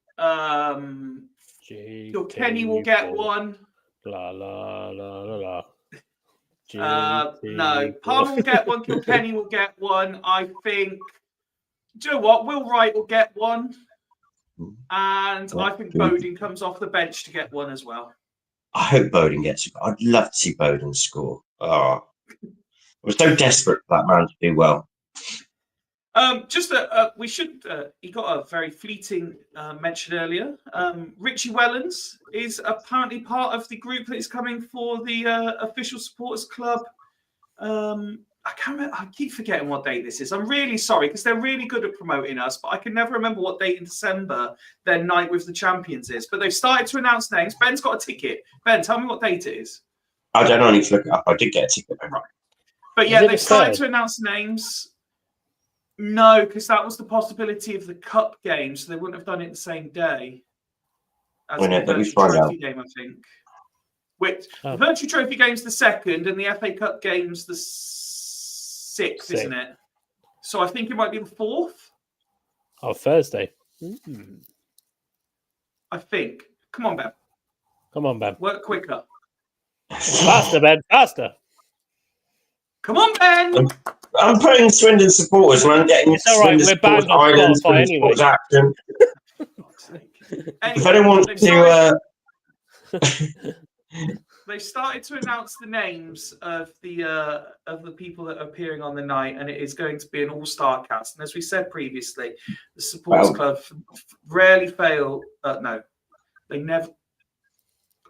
Kilkenny will get one. La la la la la. No, Palmer will get one. Kilkenny will get one. I think. Do you know what? Will Wright will get one. And I think Bowden comes off the bench to get one as well. I hope Bowden gets it. I'd love to see Bowden score. Oh, we're so desperate for that man to do well. We should. He got a very fleeting mention earlier. Richie Wellens is apparently part of the group that is coming for the official supporters club. I can't remember. I keep forgetting what date this is. I'm really sorry because they're really good at promoting us, but I can never remember what date in December their night with the champions is. But they've started to announce names. Ben's got a ticket. Ben, tell me what date it is. I don't know. I need to look it up. I did get a ticket. Right. But yeah, they've started to announce names. No, because that was the possibility of the cup game, so they wouldn't have done it the same day as the Virtue Trophy game, I think. Which the Virtue Trophy game's the 2nd, and the FA Cup game's the 6th, isn't it? So I think it might be the 4th. Oh, Thursday. I think. Come on, Ben. Come on, Ben. Work quicker. Faster, Ben. Faster. Come on, Ben. I'm putting Swindon supporters when I'm getting Swindon supporters Islands, Swindon supporters action. If anyone wants to... They've started to announce the names of the people that are appearing on the night, and it is going to be an all-star cast. And as we said previously, the supporters club rarely fail. No, they never.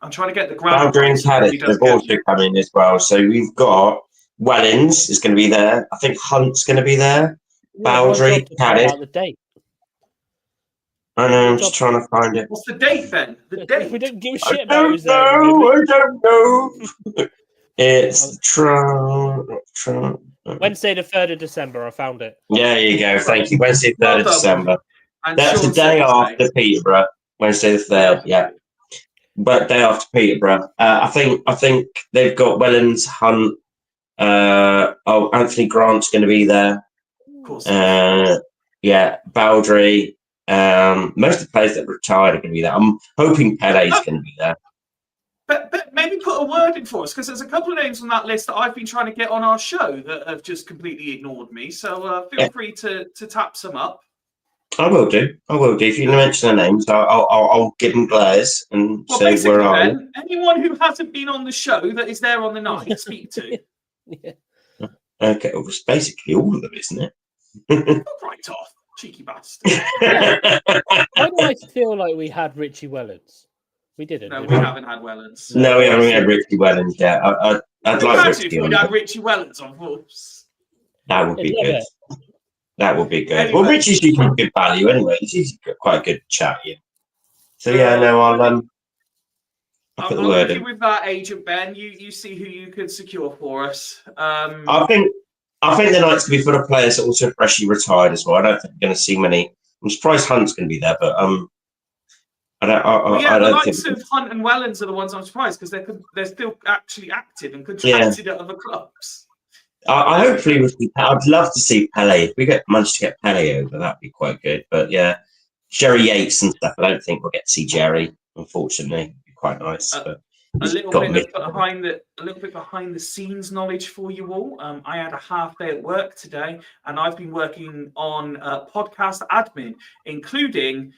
I'm trying to get the ground. Boundary and Caddick have also come in as well. So we've got Wellens is going to be there. I think Hunt's going to be there. Boundary, Caddick. The date. I know, I'm just trying to find it. What's the date then? The date? We don't give a shit about who's there. I don't know. It's Wednesday, the 3rd of December. I found it. Yeah, there you go. Thank you. Wednesday, 3rd of December. That's the day after Peterborough. Wednesday, the 3rd. Yeah. But day after Peterborough. I think they've got Wellens, Hunt. Anthony Grant's going to be there. Of course. Yeah, Baldry. Most of the players that retired are going to be there. I'm hoping Pele's going to be there. But maybe put a word in for us, because there's a couple of names on that list that I've been trying to get on our show that have just completely ignored me. So feel free to tap some up. I will do. If you mention the names, I'll give them glares and say where are you. Anyone who hasn't been on the show that is there on the night, speak to. Yeah. Okay, well, it's basically all of them, isn't it? Right off. Cheeky bastard. Why do I feel like we had Richie Wellens? We didn't. No, we haven't had Wellens. No, we haven't had Richie Wellens yet. I'd like Richie. If we'd had Richie Wellens on course. That would be good. That would be good. Anyway. Well, Richie's usually good value anyway. He's usually quite a good chat. Yeah. So yeah, no, I'll put the word in. With that, Agent Ben, you see who you could secure for us. I think the night's going to be full of players that also freshly retired as well. I don't think we're going to see many. I'm surprised Hunt's going to be there, but I don't the think likes of Hunt and Wellens are the ones I'm surprised because they're still actually active and contracted at other clubs. Hopefully, I'd love to see Pele. If we manage to get Pele over, that'd be quite good. But yeah, Jerry Yates and stuff. I don't think we'll get to see Jerry. Unfortunately, it'd be quite nice. But a little bit behind the scenes knowledge for you all. I had a half day at work today, and I've been working on podcast admin, including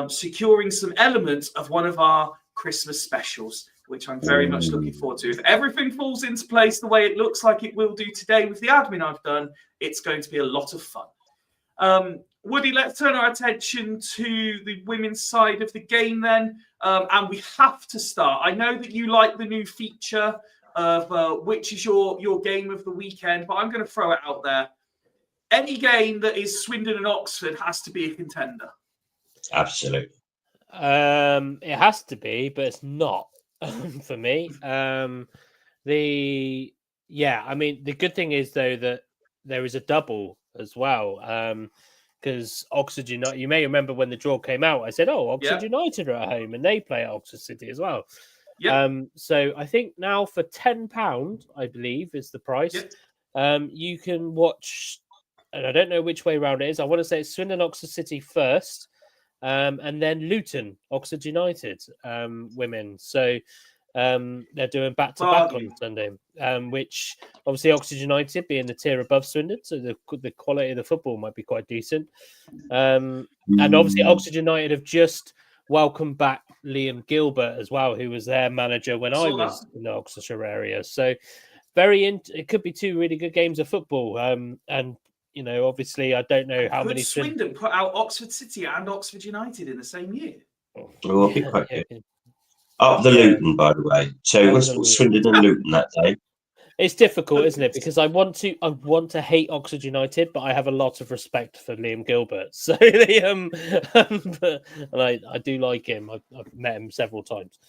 securing some elements of one of our Christmas specials, which I'm very much looking forward to. If everything falls into place the way it looks like it will do today with the admin I've done, it's going to be a lot of fun. Woody, let's turn our attention to the women's side of the game then. And we have to start. I know that you like the new feature of which is your game of the weekend, but I'm going to throw it out there. Any game that is Swindon and Oxford has to be a contender. Absolutely. It has to be, but it's not for me. The good thing is though that there is a double as well. because Oxford United. You may remember when the draw came out, I said, "Oh, Oxford Yeah. United are at home and they play at Oxford City as well." Yeah. So I think now for £10, I believe is the price. You can watch, and I don't know which way round it is. I want to say it's Swindon Oxford City first, and then Luton Oxford United women. So they're doing back to back on Sunday, which obviously Oxford United being the tier above Swindon, so the quality of the football might be quite decent. And obviously Oxford United have just welcomed back Liam Gilbert as well, who was their manager when I was in the Oxfordshire area. So it could be two really good games of football. And you know, obviously, I don't know how many. Swindon put out Oxford City and Oxford United in the same year. It'll be quite good. Up the Luton, by the way. So it was Swindon and Luton that day. It's difficult, isn't it? Because I want to hate Oxford United, but I have a lot of respect for Liam Gilbert. So and I do like him. I've met him several times.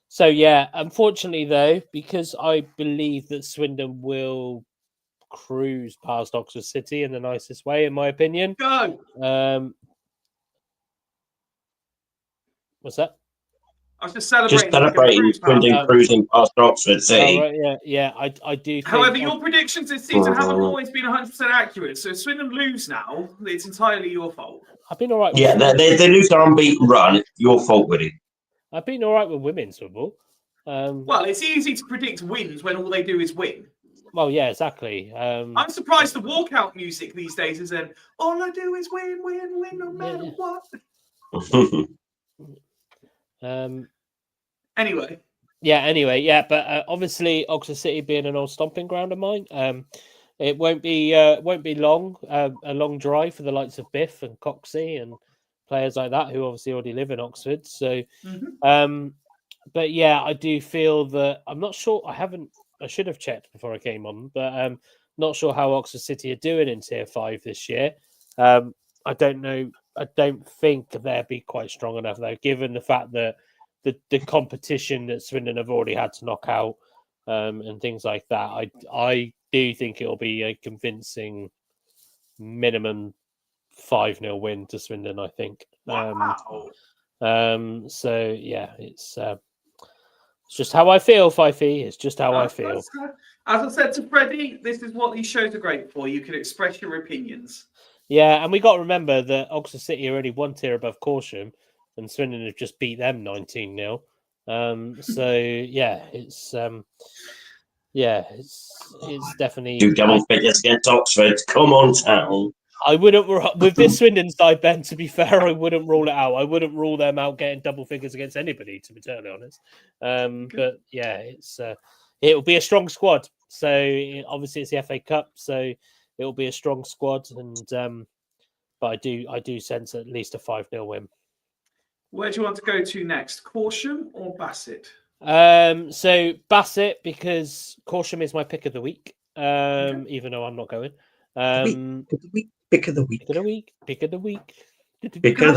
So yeah, unfortunately though, because I believe that Swindon will cruise past Oxford City in the nicest way, in my opinion. Go. What's that? I was just celebrating. Swindon cruising past Oxford City. Oh, right, yeah. I do. However, your predictions this season haven't always been 100% accurate. So if Swindon lose now, it's entirely your fault. I've been all right. Yeah, they lose their unbeaten run. It's your fault, Woody. I've been all right with women's football. Well, it's easy to predict wins when all they do is win. Well, yeah, exactly. I'm surprised the walkout music these days is all I do is win, win, win, no matter what. Anyway, but obviously Oxford City being an old stomping ground of mine, it won't be long, a long drive for the likes of Biff and Coxey and players like that who obviously already live in Oxford. So, but yeah, I do feel that I'm not sure. I should have checked before I came on, but not sure how Oxford City are doing in Tier 5 this year. I don't know. I don't think they'll be quite strong enough though, given the fact that the competition that Swindon have already had to knock out and things like that. I do think it'll be a convincing minimum 5-0 win to Swindon, I think. Wow. So yeah, it's just how I feel, Fifey. It's just how I feel. As I said to Freddie, this is what these shows are great for. You can express your opinions. Yeah, and we got to remember that Oxford City are only one tier above Corsham, and Swindon have just beat them 19-0. So yeah, it's definitely do double figures against Oxford. Come on, town. I wouldn't with this Swindon side, Ben. To be fair, I wouldn't rule it out. I wouldn't rule them out getting double figures against anybody. To be totally honest, but yeah, it'll be a strong squad. So obviously it's the FA Cup, so it'll be a strong squad, and but I do sense at least a 5-0 win. Where do you want to go to next, Corsham or Bassett? So Bassett, because Corsham is my pick of the week. Even though I'm not going. Pick of the week.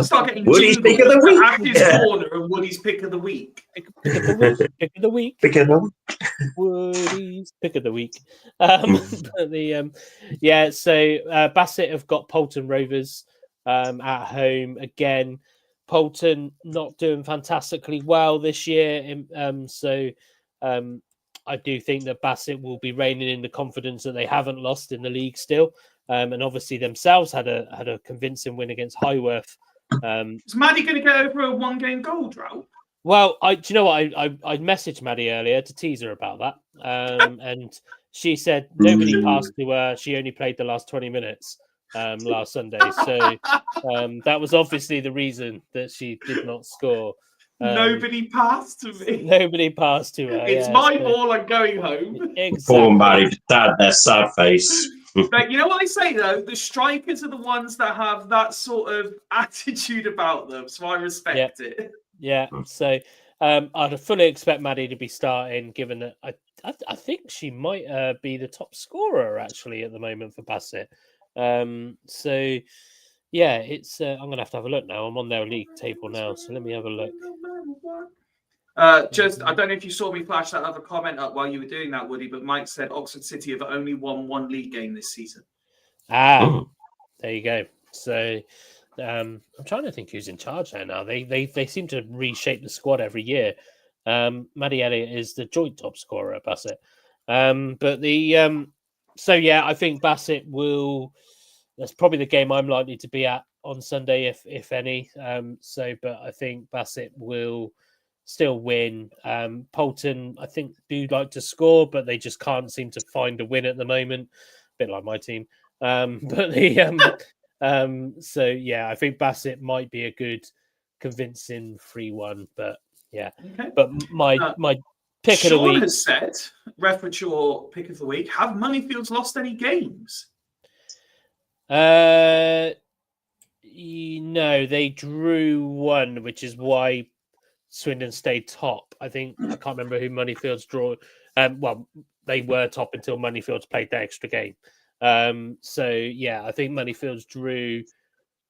Start getting Woody's pick of the week. Active corner and Woody's pick of the week. Pick of the week. Woody's pick of the week. So Bassett have got Bolton Rovers at home again. Bolton not doing fantastically well this year, so I do think that Bassett will be reigning in the confidence that they haven't lost in the league still. And obviously themselves had a convincing win against Highworth. Is Maddie going to get over a 1-game goal drought? Well, do you know what? I messaged Maddie earlier to tease her about that. And she said nobody passed to her. She only played the last 20 minutes last Sunday. So that was obviously the reason that she did not score. Nobody passed to me. Nobody passed to her. It's my ball. I'm going home. Exactly. Poor Maddie, sad face. But you know what I say though? The strikers are the ones that have that sort of attitude about them, so I respect it. Yeah. So I'd fully expect Maddie to be starting, given that I think she might be the top scorer actually at the moment for Bassett. So yeah, it's I'm gonna have to have a look now. I'm on their league table now, so let me have a look. I don't know if you saw me flash that other comment up while you were doing that, Woody, but Mike said Oxford City have only won one league game this season. there you go. So I'm trying to think who's in charge there now. They seem to reshape the squad every year. Maddie Elliott is the joint top scorer at Bassett. But the so yeah, I think Bassett will. That's probably the game I'm likely to be at on Sunday, if any. But I think Bassett will still win. Polton, I think, do like to score, but they just can't seem to find a win at the moment. A bit like my team. So yeah, I think Bassett might be a good, convincing 3-1. But yeah, Okay. but my pick of the Sean week has said, reference your pick of the week. Have Moneyfields lost any games? No, they drew one, which is why Swindon stayed top. I can't remember who Moneyfields drew. Well, they were top until Moneyfields played the extra game. So yeah, I think Moneyfields drew.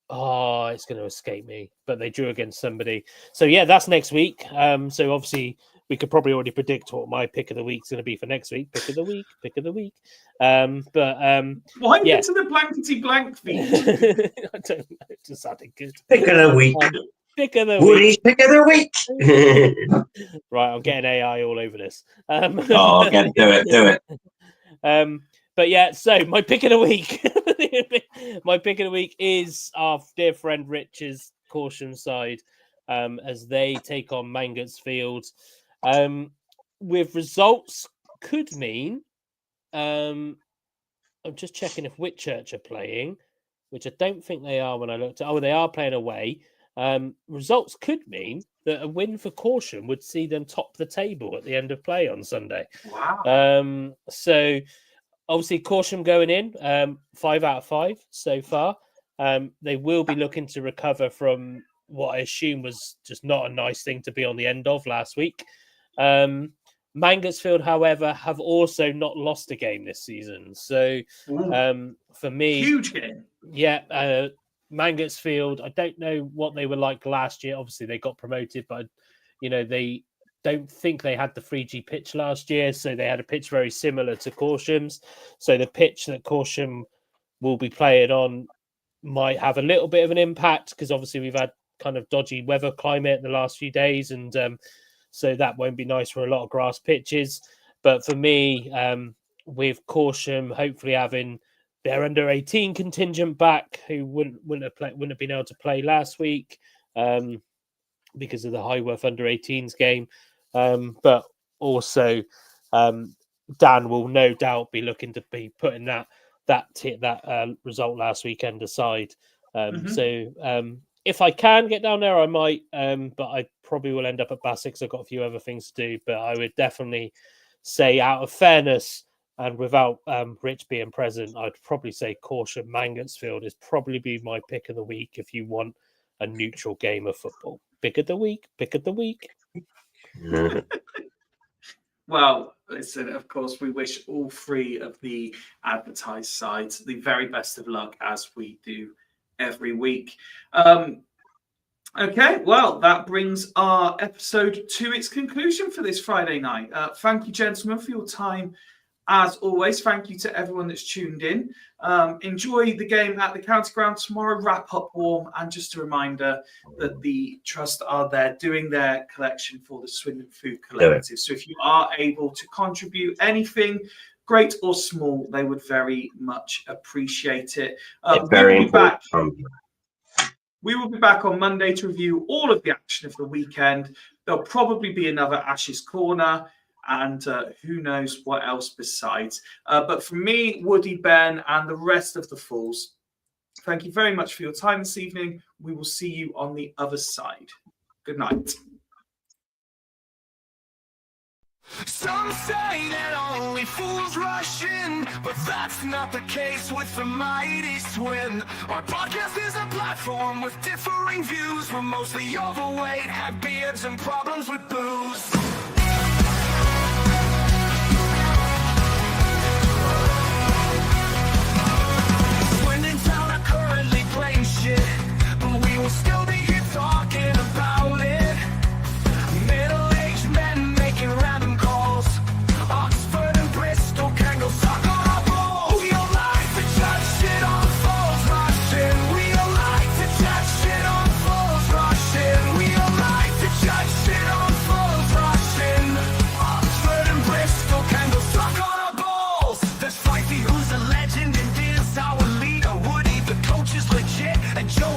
Oh, it's going to escape me, but they drew against somebody. So yeah, that's next week. So obviously we could probably already predict what my pick of the week is going to be for next week. Pick of the week. Why yeah. into the blankety blank feed? I don't know. It just sounded good. Pick of the week. Pick of the Woody's week. pick of the week. Right, I'm getting AI all over this. Oh, again, do it. But yeah, so my pick of the week. My pick of the week is our dear friend Rich's Caution side, as they take on Mangotsfield. With results could mean, I'm just checking if Whitchurch are playing, which I don't think they are when I looked at. Oh, they are playing away. Results could mean that a win for Caution would see them top the table at the end of play on Sunday. Wow. So obviously Caution going in, 5 out of 5 so far. They will be looking to recover from what I assume was just not a nice thing to be on the end of last week. Mangotsfield, however, have also not lost a game this season. So for me, huge game. Yeah, Mangotsfield, I don't know what they were like last year. Obviously, they got promoted, but they don't think they had the 3G pitch last year, so they had a pitch very similar to Caution's. So the pitch that Caution will be playing on might have a little bit of an impact, because obviously we've had kind of dodgy weather climate in the last few days, and so that won't be nice for a lot of grass pitches. But for me, with Caution hopefully having their under 18 contingent back, who wouldn't have been able to play last week because of the Highworth under 18s game, but also Dan will no doubt be looking to be putting that result last weekend aside. So if I can get down there, I might, but I probably will end up at Bassett because I've got a few other things to do. But I would definitely say, out of fairness and without Rich being present, I'd probably say Caution Mangotsfield is probably be my pick of the week if you want a neutral game of football. Pick of the week. Well, listen, of course, we wish all three of the advertised sides the very best of luck, as we do every week. Okay, well, that brings our episode to its conclusion for this Friday night. Thank you, gentlemen, for your time. As always, thank you to everyone that's tuned in. Enjoy the game at the County Ground tomorrow. Wrap up warm. And just a reminder that the Trust are there doing their collection for the Swindon Food Collective. So if you are able to contribute anything, great or small, they would very much appreciate it. We will be back on Monday to review all of the action of the weekend. There'll probably be another Ashes Corner, and who knows what else besides. But for me, Woody, Ben, and the rest of the Fools, thank you very much for your time this evening. We will see you on the other side. Good night. Some say that only fools rush in, but that's not the case with the mighty Swin. Our podcast is a platform with differing views. We're mostly overweight, have beards, and problems with booze. But we will still be here talking about it. Middle-aged men making random calls. Oxford and Bristol can go suck on our balls. Your life to judge shit on falls, rush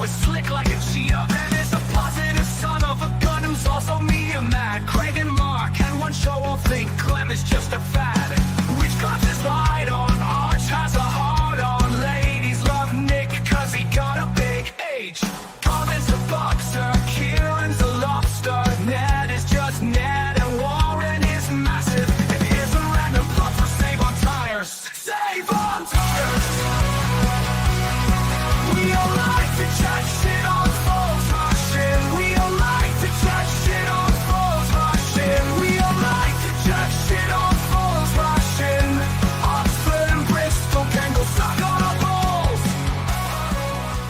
is slick like a cheetah, and is a positive son of a gun who's also media mad. Craig and Mark, and one show won't think Clem is just a fad.